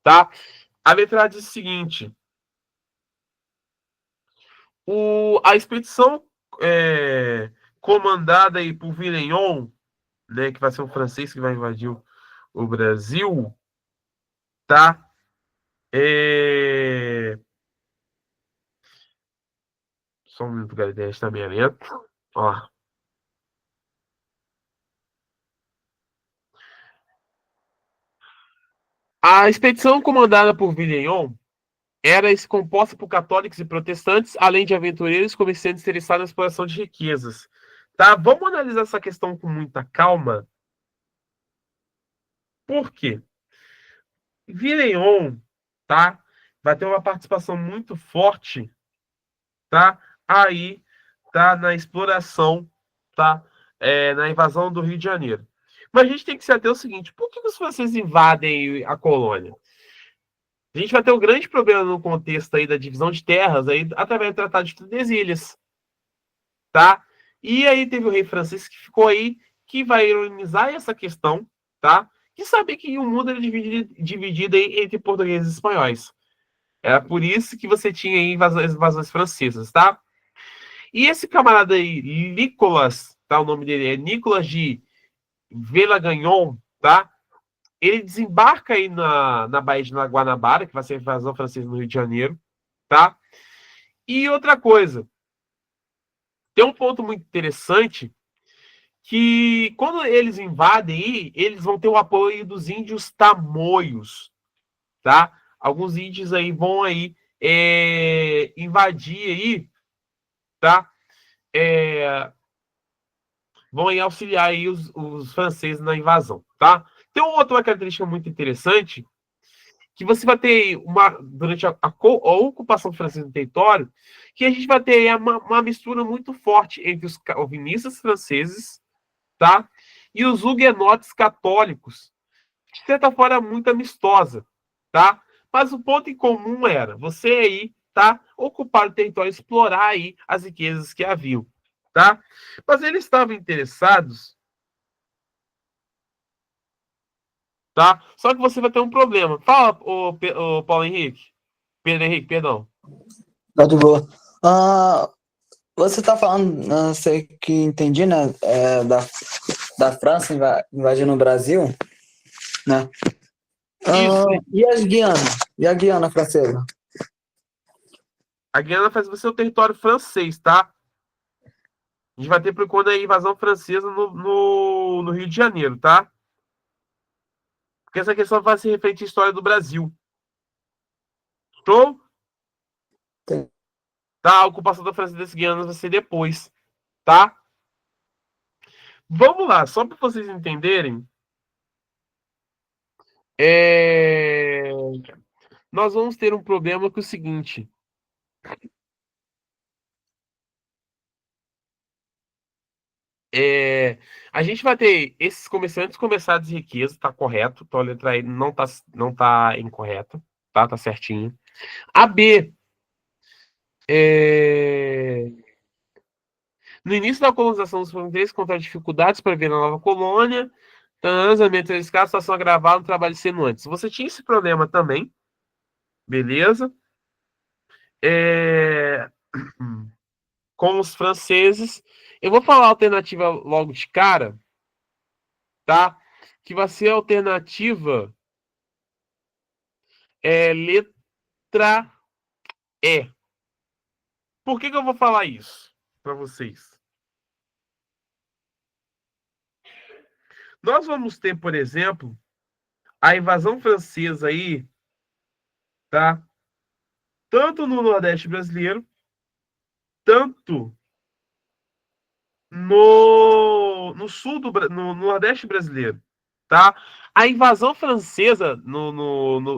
tá? A letra A diz o seguinte: a expedição comandada aí por Villeneuve, né, que vai ser um francês que vai invadir o Brasil, tá? Só um minuto, galera, está meio lento. Ó. A expedição comandada por Villeneuve era composta por católicos e protestantes, além de aventureiros e comerciantes interessados na exploração de riquezas. Tá? Vamos analisar essa questão com muita calma. Por quê? Villeneuve, tá? Vai ter uma participação muito forte, tá? Aí, tá? Na exploração, tá? Na invasão do Rio de Janeiro. Mas a gente tem que se ater ao seguinte: por que os franceses invadem a colônia? A gente vai ter um grande problema no contexto aí da divisão de terras aí, através do Tratado de Tordesilhas, tá? E aí teve o rei francês que ficou aí, que vai ironizar essa questão, tá? E saber que o mundo era dividido aí entre portugueses e espanhóis. Era por isso que você tinha aí invasões francesas, tá? E esse camarada aí, Nicolas, tá? O nome dele é Nicolas de Villagagnon, tá? Ele desembarca aí na Baía de Guanabara, que vai ser a invasão francesa no Rio de Janeiro, tá? E outra coisa, tem um ponto muito interessante, que quando eles invadem aí, eles vão ter o apoio dos índios tamoios, tá? Alguns índios aí vão aí invadir aí, tá? Vão aí auxiliar aí os franceses na invasão, tá? Tem uma outra característica muito interessante, que você vai ter durante a ocupação francesa do território, que a gente vai ter uma mistura muito forte entre os calvinistas franceses, tá? E os huguenotes católicos, de certa forma muito amistosa, tá? Mas o ponto em comum era você aí, tá? Ocupar o território, explorar aí as riquezas que haviam, tá? Mas eles estavam interessados, tá? Só que você vai ter um problema. Fala, o Paulo Henrique. Pedro Henrique, perdão. Tá de boa. Você tá falando, não sei que entendi, né? Da França invadindo o Brasil, né? E as Guianas? E a Guiana francesa? A Guiana faz você o território francês, tá? A gente vai ter por conta a invasão francesa no Rio de Janeiro, tá? Porque essa questão vai se referir à história do Brasil. Show? Sim. Tá, a ocupação da França das Guianas vai ser depois, tá? Vamos lá, só para vocês entenderem. Nós vamos ter um problema que é o seguinte. A gente vai ter esses comerciantes comerciados de riqueza, tá correto. Então a letra E não tá incorreta, tá? Tá certinho. A B. No início da colonização dos fronteiros, contra dificuldades para viver na nova colônia, ambiente escasso, situação agravada, trabalho extenuante. Você tinha esse problema também, beleza? Com os franceses. Eu vou falar a alternativa logo de cara, tá? Que vai ser a alternativa letra E. Por que eu vou falar isso para vocês? Nós vamos ter, por exemplo, a invasão francesa aí, tá? Tanto no Nordeste brasileiro, tanto no sul no Nordeste brasileiro, tá? A invasão francesa,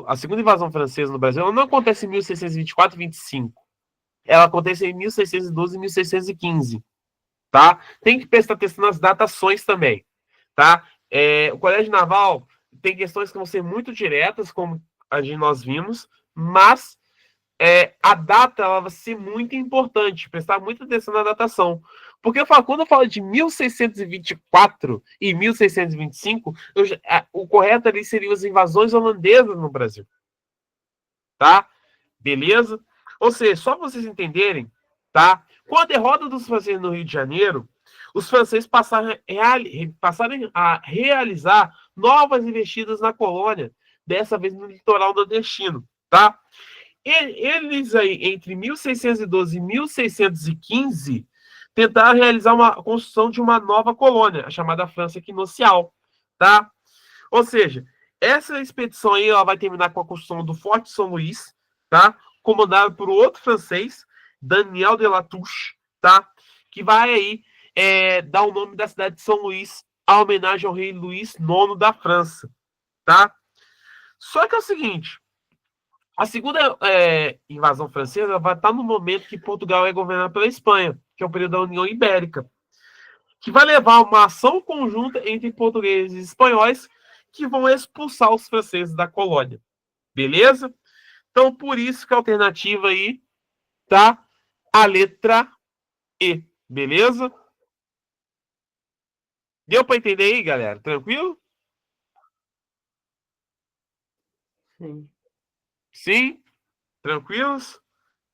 a segunda invasão francesa no Brasil, ela não acontece em 1624 e 25. Ela acontece em 1612 e 1615, tá? Tem que prestar atenção nas datações também, tá? O Colégio Naval tem questões que vão ser muito diretas, como nós vimos, mas a data ela vai ser muito importante, prestar muita atenção na datação. Porque quando eu falo de 1624 e 1625, o correto ali seria as invasões holandesas no Brasil. Tá? Beleza? Ou seja, só para vocês entenderem, tá? Com a derrota dos franceses no Rio de Janeiro, os franceses passaram a realizar novas investidas na colônia, dessa vez no litoral nordestino, tá? Eles aí, entre 1612 e 1615, tentaram realizar a construção de uma nova colônia, a chamada França Equinocial, tá? Ou seja, essa expedição aí ela vai terminar com a construção do Forte São Luís, tá? Comandado por outro francês, Daniel de Latouche, tá? Que vai aí dar o nome da cidade de São Luís a homenagem ao rei Luís IX da França, tá? Só que é o seguinte, a segunda invasão francesa vai estar no momento que Portugal é governado pela Espanha, que é o período da União Ibérica, que vai levar a uma ação conjunta entre portugueses e espanhóis que vão expulsar os franceses da colônia. Beleza? Então, por isso que a alternativa aí tá a letra E. Beleza? Deu para entender aí, galera? Tranquilo? Sim. Sim? Tranquilos?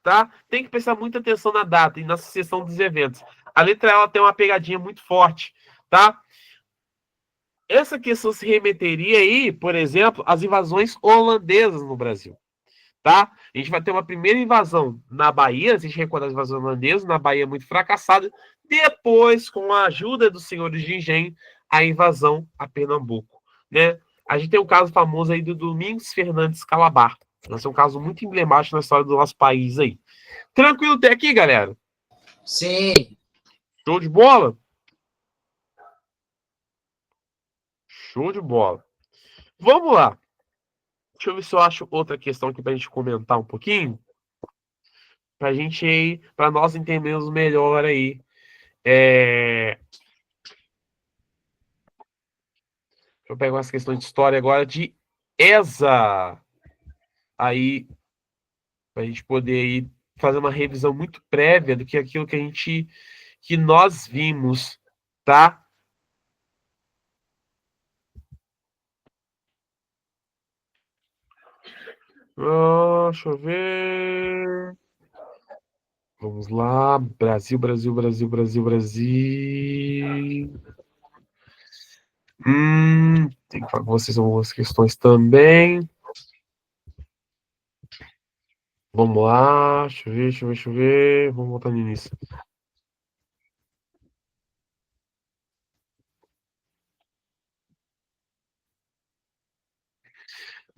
Tá? Tem que prestar muita atenção na data e na sucessão dos eventos. A letra ela tem uma pegadinha muito forte, tá? Essa questão se remeteria aí, por exemplo, às invasões holandesas no Brasil, tá? A gente vai ter uma primeira invasão na Bahia, se a gente recordar as invasões holandesas, na Bahia muito fracassada, depois, com a ajuda dos senhores de engenho, a invasão a Pernambuco, né? A gente tem um caso famoso aí do Domingos Fernandes Calabar. Esse é um caso muito emblemático na história do nosso país aí. Tranquilo até aqui, galera? Sim. Show de bola? Show de bola. Vamos lá. Deixa eu ver se eu acho outra questão aqui pra gente comentar um pouquinho. Pra gente aí, pra nós entendermos melhor aí. Deixa eu pegar umas questões de história agora de ESA. Aí, pra gente poder aí fazer uma revisão muito prévia do que aquilo que nós vimos, tá? Deixa eu ver. Vamos lá. Brasil, Brasil, Brasil, Brasil, Brasil. Tem que falar com vocês algumas questões também. Vamos lá. Deixa eu ver, deixa eu ver, deixa eu ver. Vamos voltar no início.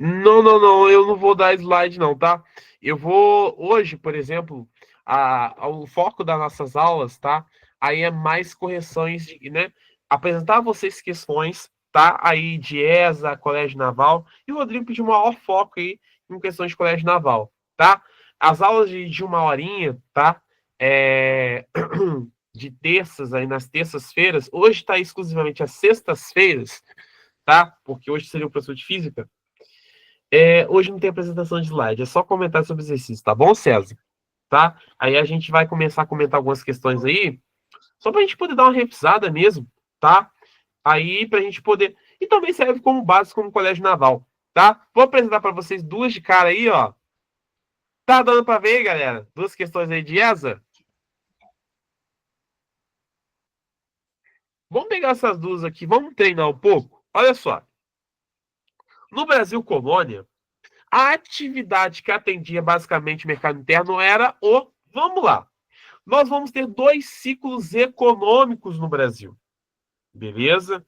Não, não, não, eu não vou dar slide não, tá? Eu vou, hoje, por exemplo, o foco das nossas aulas, tá? Aí é mais correções, né? Apresentar a vocês questões, tá? Aí de ESA, Colégio Naval, e o Rodrigo pediu maior foco aí em questões de Colégio Naval, tá? As aulas de uma horinha, tá? De terças, aí nas terças-feiras, hoje tá exclusivamente às sextas-feiras, tá? Porque hoje seria o professor de física. Hoje não tem apresentação de slide, é só comentar sobre o exercício, tá bom, César? Tá? Aí a gente vai começar a comentar algumas questões aí, só pra gente poder dar uma revisada mesmo, tá? Aí pra gente poder... E também serve como base como colégio naval, tá? Vou apresentar pra vocês duas de cara aí, ó. Tá dando pra ver aí, galera? Duas questões aí de ESA. Vamos pegar essas duas aqui, vamos treinar um pouco. Olha só. No Brasil Colônia, a atividade que atendia basicamente o mercado interno era vamos lá, nós vamos ter 2 ciclos econômicos no Brasil, beleza?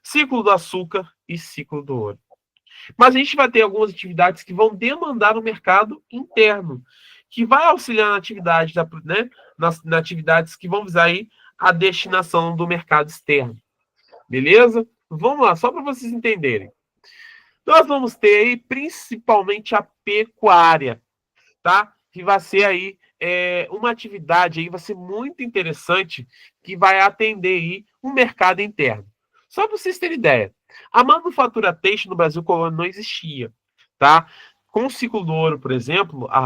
Ciclo do açúcar e ciclo do ouro. Mas a gente vai ter algumas atividades que vão demandar o mercado interno, que vai auxiliar na atividade, né, nas atividades que vão visar aí a destinação do mercado externo, beleza? Vamos lá, só para vocês entenderem. Nós vamos ter aí principalmente a pecuária, tá? Que vai ser aí uma atividade aí, vai ser muito interessante, que vai atender aí o mercado interno. Só para vocês terem ideia, a manufatura têxtil no Brasil colônia não existia, tá? Com o ciclo do ouro, por exemplo, a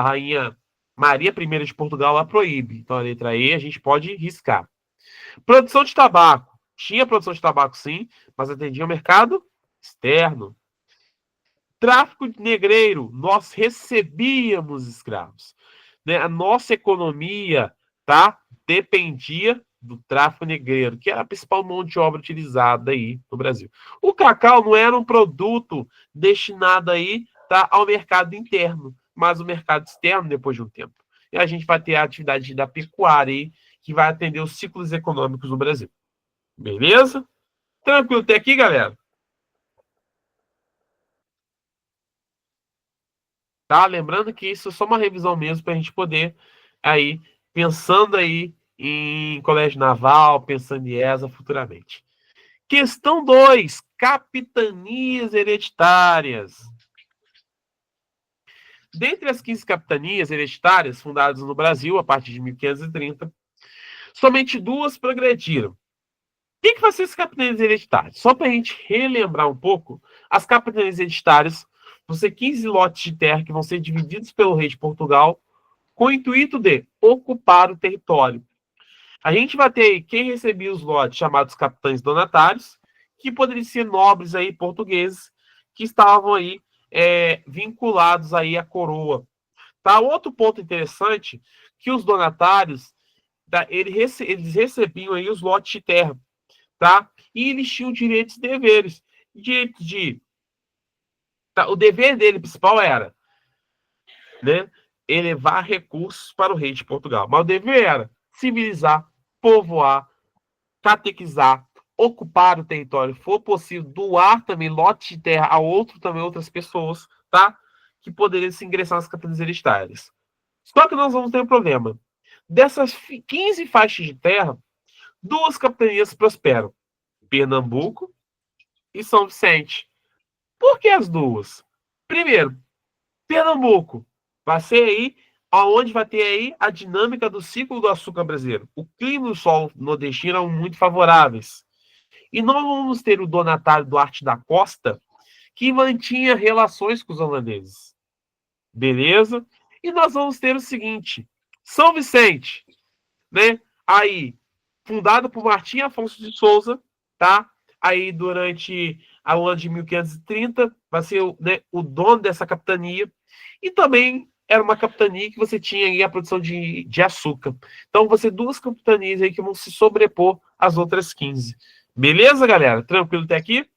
rainha Maria I de Portugal ela proíbe. Então a letra E a gente pode riscar. Produção de tabaco. Tinha produção de tabaco sim, mas atendia o mercado externo. Tráfico negreiro, nós recebíamos escravos, né? A nossa economia, tá, dependia do tráfico negreiro, que era a principal mão de obra utilizada aí no Brasil. O cacau não era um produto destinado aí, tá, ao mercado interno, mas o mercado externo depois de um tempo. E a gente vai ter a atividade da pecuária aí, que vai atender os ciclos econômicos no Brasil. Beleza? Tranquilo até aqui, galera? Tá? Lembrando que isso é só uma revisão mesmo para a gente poder aí, pensando aí em colégio naval, pensando em ESA futuramente. Questão 2, capitanias hereditárias. Dentre as 15 capitanias hereditárias fundadas no Brasil a partir de 1530, somente 2 progrediram. O que vai ser as capitanias hereditárias? Só para a gente relembrar um pouco, as capitanias hereditárias vão ser 15 lotes de terra que vão ser divididos pelo rei de Portugal com o intuito de ocupar o território. A gente vai ter aí quem recebia os lotes chamados capitães donatários, que poderiam ser nobres aí portugueses que estavam aí vinculados aí à coroa. Tá? Outro ponto interessante, que os donatários, tá, eles recebiam aí os lotes de terra, tá? E eles tinham direitos e deveres. Tá? O dever dele principal era, né, elevar recursos para o rei de Portugal. Mas o dever era civilizar, povoar, catequizar, ocupar o território, for possível, doar também lote de terra a outras pessoas, tá? Que poderiam se ingressar nas capitanias hereditárias. Só que nós vamos ter um problema. Dessas 15 faixas de terra, 2 capitanias prosperam. Pernambuco e São Vicente. Por que as 2? Primeiro, Pernambuco vai ser aí onde vai ter aí a dinâmica do ciclo do açúcar brasileiro. O clima e o solo nordestino são muito favoráveis. E nós vamos ter o Donatário Duarte da Costa, que mantinha relações com os holandeses. Beleza? E nós vamos ter o seguinte, São Vicente, né? Aí, fundado por Martim Afonso de Souza, tá? Aí, durante o ano de 1530, vai ser, né, o dono dessa capitania. E também era uma capitania que você tinha aí a produção de açúcar. Então, você 2 capitanias aí que vão se sobrepor às outras 15. Beleza, galera? Tranquilo até aqui?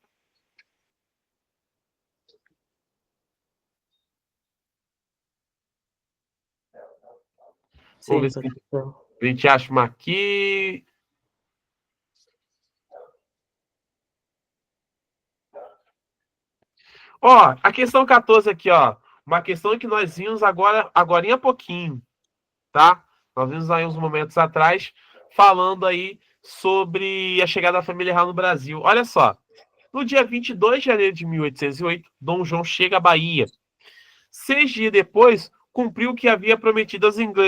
Sim, Vamos ver se professor. a gente acha uma aqui. Ó, a questão 14 aqui, ó. Uma questão que nós vimos agora há pouquinho, tá? Nós vimos aí uns momentos atrás falando aí sobre a chegada da família real no Brasil. Olha só. No dia 22 de janeiro de 1808, Dom João chega à Bahia. 6 dias depois, cumpriu o que havia prometido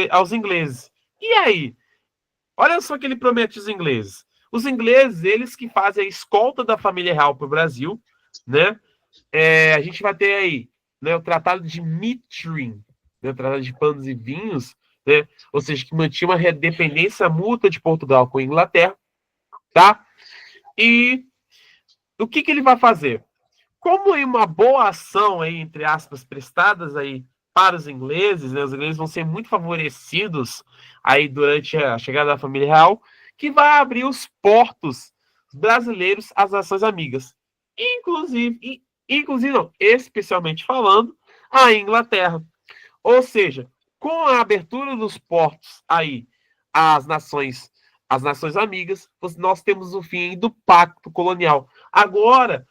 aos ingleses. E aí? Olha só o que ele promete aos ingleses. Os ingleses, eles que fazem a escolta da família real para o Brasil, né? A gente vai ter aí, né, o Tratado de Mithrin, né, o Tratado de Panos e Vinhos, né? Ou seja, que mantinha uma dependência mútua de Portugal com a Inglaterra, tá? E o que ele vai fazer? Como em uma boa ação, aí, entre aspas, prestadas aí para os ingleses, né, os ingleses vão ser muito favorecidos aí durante a chegada da família real, que vai abrir os portos brasileiros às nações amigas. Inclusive não, especialmente falando, a Inglaterra. Ou seja, com a abertura dos portos aí às nações amigas, nós temos o fim do pacto colonial. Agora,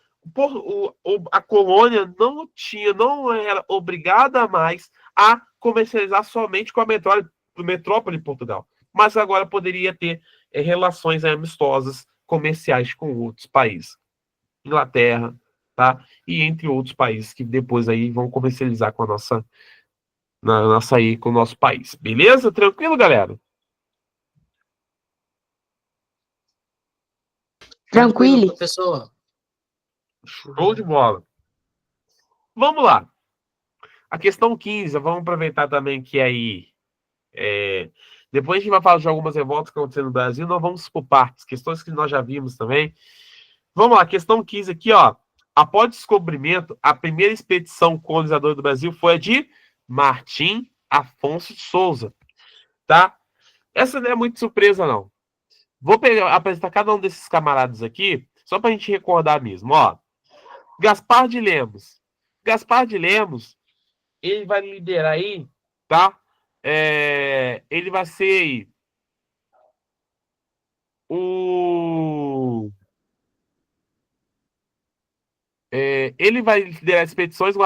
a colônia não era obrigada mais a comercializar somente com a metrópole de Portugal, mas agora poderia ter relações amistosas comerciais com outros países, Inglaterra, tá? E entre outros países que depois aí vão comercializar com com o nosso país. Beleza? Tranquilo, galera? Tranquilo. Professor. Show de bola. Vamos lá. A questão 15, vamos aproveitar também que aí depois a gente vai falar de algumas revoltas que aconteceram no Brasil, nós vamos por partes, questões que nós já vimos também. Vamos lá, questão 15 aqui, ó. Após o descobrimento, a primeira expedição colonizadora do Brasil foi a de Martim Afonso de Souza, tá? Essa não é muito surpresa, não. Vou apresentar cada um desses camaradas aqui, só para a gente recordar mesmo, ó. Gaspar de Lemos, Gaspar de Lemos, ele vai liderar aí, tá? Ele vai ser aí o... ele vai liderar expedições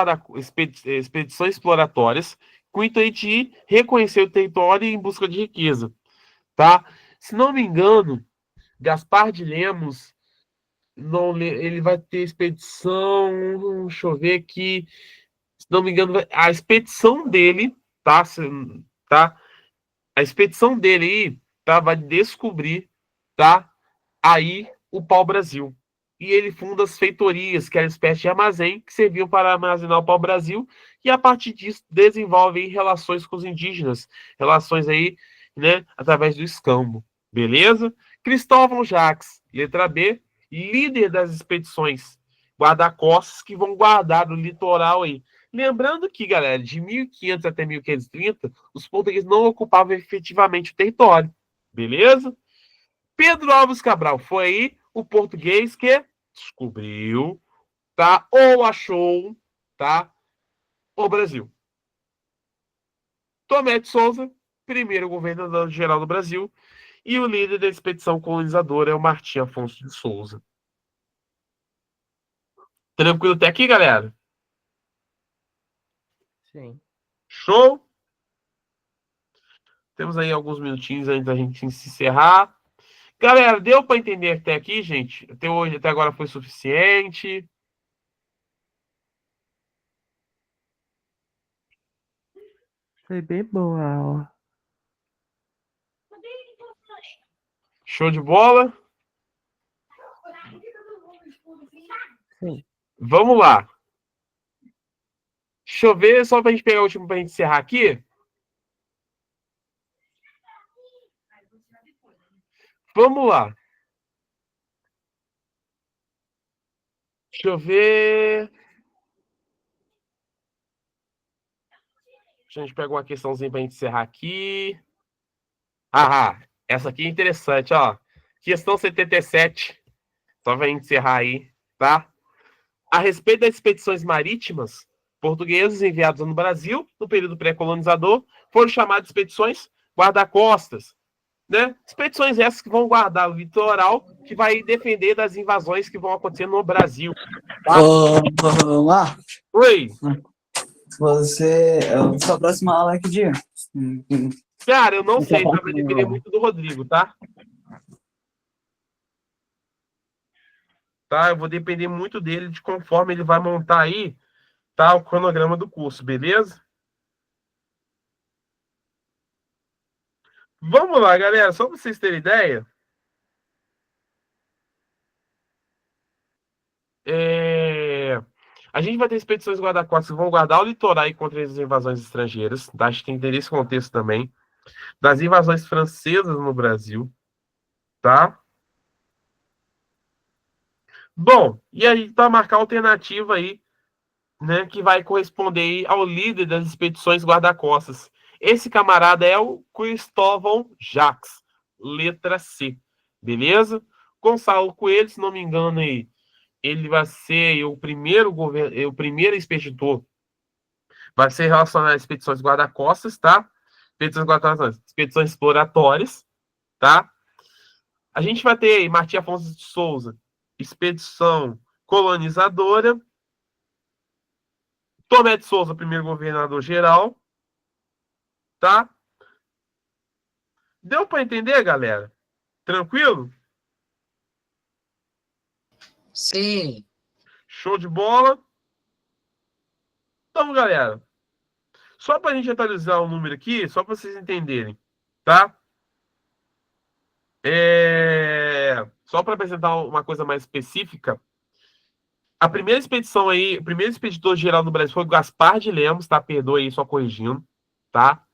exploratórias com o intuito de reconhecer o território em busca de riqueza, tá? Se não me engano, Gaspar de Lemos, ele vai ter expedição, deixa eu ver aqui, se não me engano, a expedição dele, tá? Tá? A expedição dele aí, tá? Vai descobrir, tá? Aí o pau-brasil. E ele funda as feitorias, que era uma espécie de armazém, que serviam para armazenar o pau-brasil, e a partir disso desenvolve aí relações com os indígenas, relações aí, né, através do escambo. Beleza? Cristóvão Jacques, letra B, líder das expedições guarda-costas que vão guardar o litoral aí. Lembrando que, galera, de 1500 até 1530, os portugueses não ocupavam efetivamente o território. Beleza? Pedro Álvares Cabral foi aí o português que descobriu, tá? Ou achou, tá? O Brasil. Tomé de Souza, primeiro governador-geral do Brasil, e o líder da expedição colonizadora é o Martim Afonso de Souza. Tranquilo até aqui, galera? Sim. Show? Temos aí alguns minutinhos antes da gente se encerrar. Galera, deu para entender até aqui, gente? Até agora foi suficiente? Foi bem boa a aula. Show de bola? Sim. Vamos lá. Deixa eu ver, só pra gente pegar o último pra gente encerrar aqui. Vamos lá. Deixa eu ver. Deixa a gente pegar uma questãozinha pra gente encerrar aqui. Essa aqui é interessante, ó. Questão 77. Só pra gente encerrar aí, tá? A respeito das expedições marítimas, portugueses enviados no Brasil, no período pré-colonizador, foram chamadas de expedições guarda-costas, né? Expedições essas que vão guardar o litoral, que vai defender das invasões que vão acontecer no Brasil. Tá? Ô, Marcos, Oi. Sua próxima aula é que dia? Cara, eu não sei, tá? Vai depender muito do Rodrigo, tá? Tá? Eu vou depender muito dele, de conforme ele vai montar aí, tá? O cronograma do curso, beleza? Vamos lá, galera. Só para vocês terem ideia. A gente vai ter expedições guarda-costas que vão guardar o litoral aí contra as invasões estrangeiras. Tá? A gente tem que entender esse contexto também. Das invasões francesas no Brasil. Tá? Bom, e a gente vai marcar a alternativa aí, né, que vai corresponder aí ao líder das expedições guarda-costas. Esse camarada é o Cristóvão Jacques, letra C. Beleza? Gonçalo Coelho, se não me engano, aí, ele vai ser o primeiro expeditor. Vai ser relacionado a expedições guarda-costas, tá? Expedições guarda-costas, expedições exploratórias, tá? A gente vai ter aí Martim Afonso de Souza, expedição colonizadora. Tomé de Souza, primeiro governador geral, tá? Deu para entender, galera? Tranquilo? Sim. Show de bola. Então, galera, só para a gente atualizar o número aqui, só para vocês entenderem, tá? Só para apresentar uma coisa mais específica, a primeira expedição aí, o primeiro expeditor geral no Brasil foi o Gaspar de Lemos, tá? Perdoa aí, só corrigindo, tá?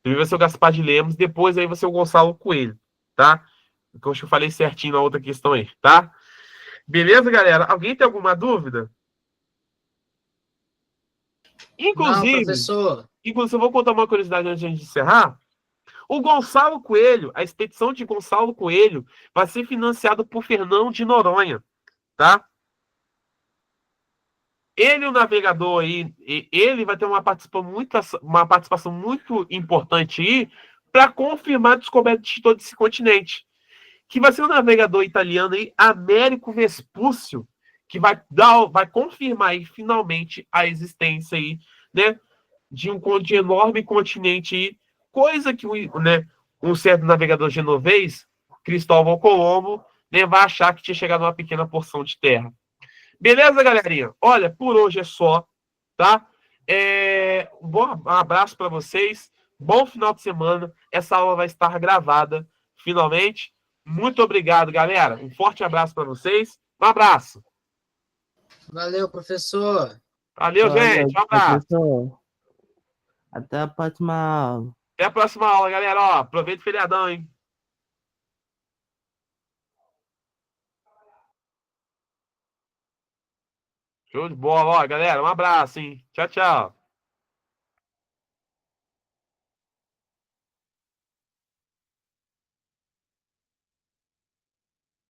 Primeiro vai ser o Gaspar de Lemos, depois aí vai ser o Gonçalo Coelho, tá? Eu acho que eu falei certinho na outra questão aí, tá? Beleza, galera? Alguém tem alguma dúvida? Não, Inclusive, professor. eu vou contar uma curiosidade antes de a gente encerrar. O Gonçalo Coelho, a expedição de Gonçalo Coelho, vai ser financiada por Fernão de Noronha, tá? Ele, o navegador aí, ele vai ter uma participação muito importante aí para confirmar a descoberta de todo esse continente. Que vai ser o navegador italiano aí, Américo Vespúcio, que vai confirmar aí finalmente a existência aí, né, de enorme continente aí, coisa que né, um certo navegador genovês, Cristóvão Colombo, né, vai achar que tinha chegado uma pequena porção de terra. Beleza, galerinha? Olha, por hoje é só, tá? Um bom abraço para vocês. Bom final de semana. Essa aula vai estar gravada, finalmente. Muito obrigado, galera. Um forte abraço para vocês. Um abraço. Valeu, professor. Valeu, Olha, gente. Um abraço. professor, até a próxima aula. Até a próxima aula, galera. Ó, aproveita o feriadão, hein? Show de bola. Ó, galera, um abraço, hein? Tchau, tchau.